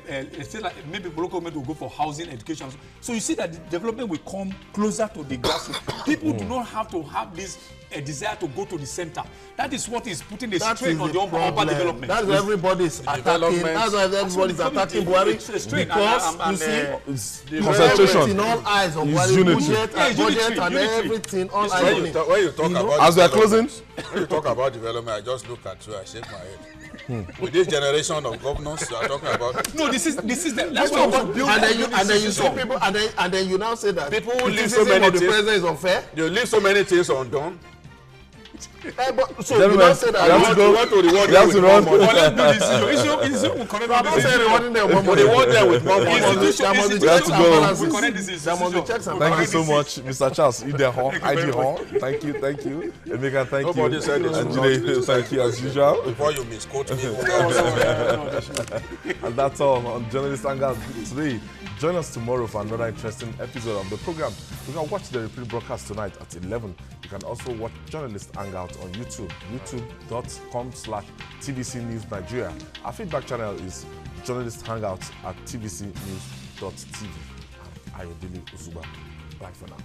Speaker 3: like maybe local government will go for housing, education. So you see that the development will come closer to the grassroots. People do not have to have this a desire to go to the center. That is what is putting the
Speaker 4: That
Speaker 3: strain
Speaker 4: is
Speaker 3: on the urban development.
Speaker 4: That's why everybody's attacking. That's why everybody's attacking Buhari. Because you see everything, all eyes on Buhari, budget and everything, all eyes on it.
Speaker 2: When you talk about
Speaker 1: As we are closing,
Speaker 2: when you talk about development, I just look at you, I shake my head. With this generation of governors you are talking about.
Speaker 3: No, this is that's what we build.
Speaker 4: And then you see people, and then you now say that
Speaker 2: People who leave
Speaker 4: criticism
Speaker 2: so many
Speaker 4: of the
Speaker 2: things-
Speaker 4: president is unfair.
Speaker 2: You leave so many things undone.
Speaker 4: So you now say that
Speaker 1: we have to go.
Speaker 2: You want to reward
Speaker 1: We have
Speaker 2: them
Speaker 1: to
Speaker 2: with
Speaker 1: run.
Speaker 2: more money.
Speaker 3: Well, let's do this. Issue will connect
Speaker 4: I'm not saying rewarding them one
Speaker 2: But they want them with more money.
Speaker 4: There must be
Speaker 1: We have to
Speaker 4: checks and
Speaker 1: go.
Speaker 4: balances.
Speaker 3: We connect this issue.
Speaker 4: There must be checks and
Speaker 1: Thank you
Speaker 4: balances.
Speaker 1: so much, Mr. Charles Idehon, ID Thank you. Emeka, thank
Speaker 2: Nobody
Speaker 1: you.
Speaker 2: said this
Speaker 1: And
Speaker 2: was not
Speaker 1: Jide,
Speaker 2: this.
Speaker 1: thank you as usual.
Speaker 2: Before you misquote me.
Speaker 1: And that's all on Journalist Hangout today. Join us tomorrow for another interesting episode of the program. You can watch the repeat broadcast tonight at 11. You can also watch Journalist Hangout on YouTube, youtube.com/TVC News Nigeria. Our feedback channel is Journalist Hangout at tvcnews.tv. I'm Ayodele Uzuba. Bye for now.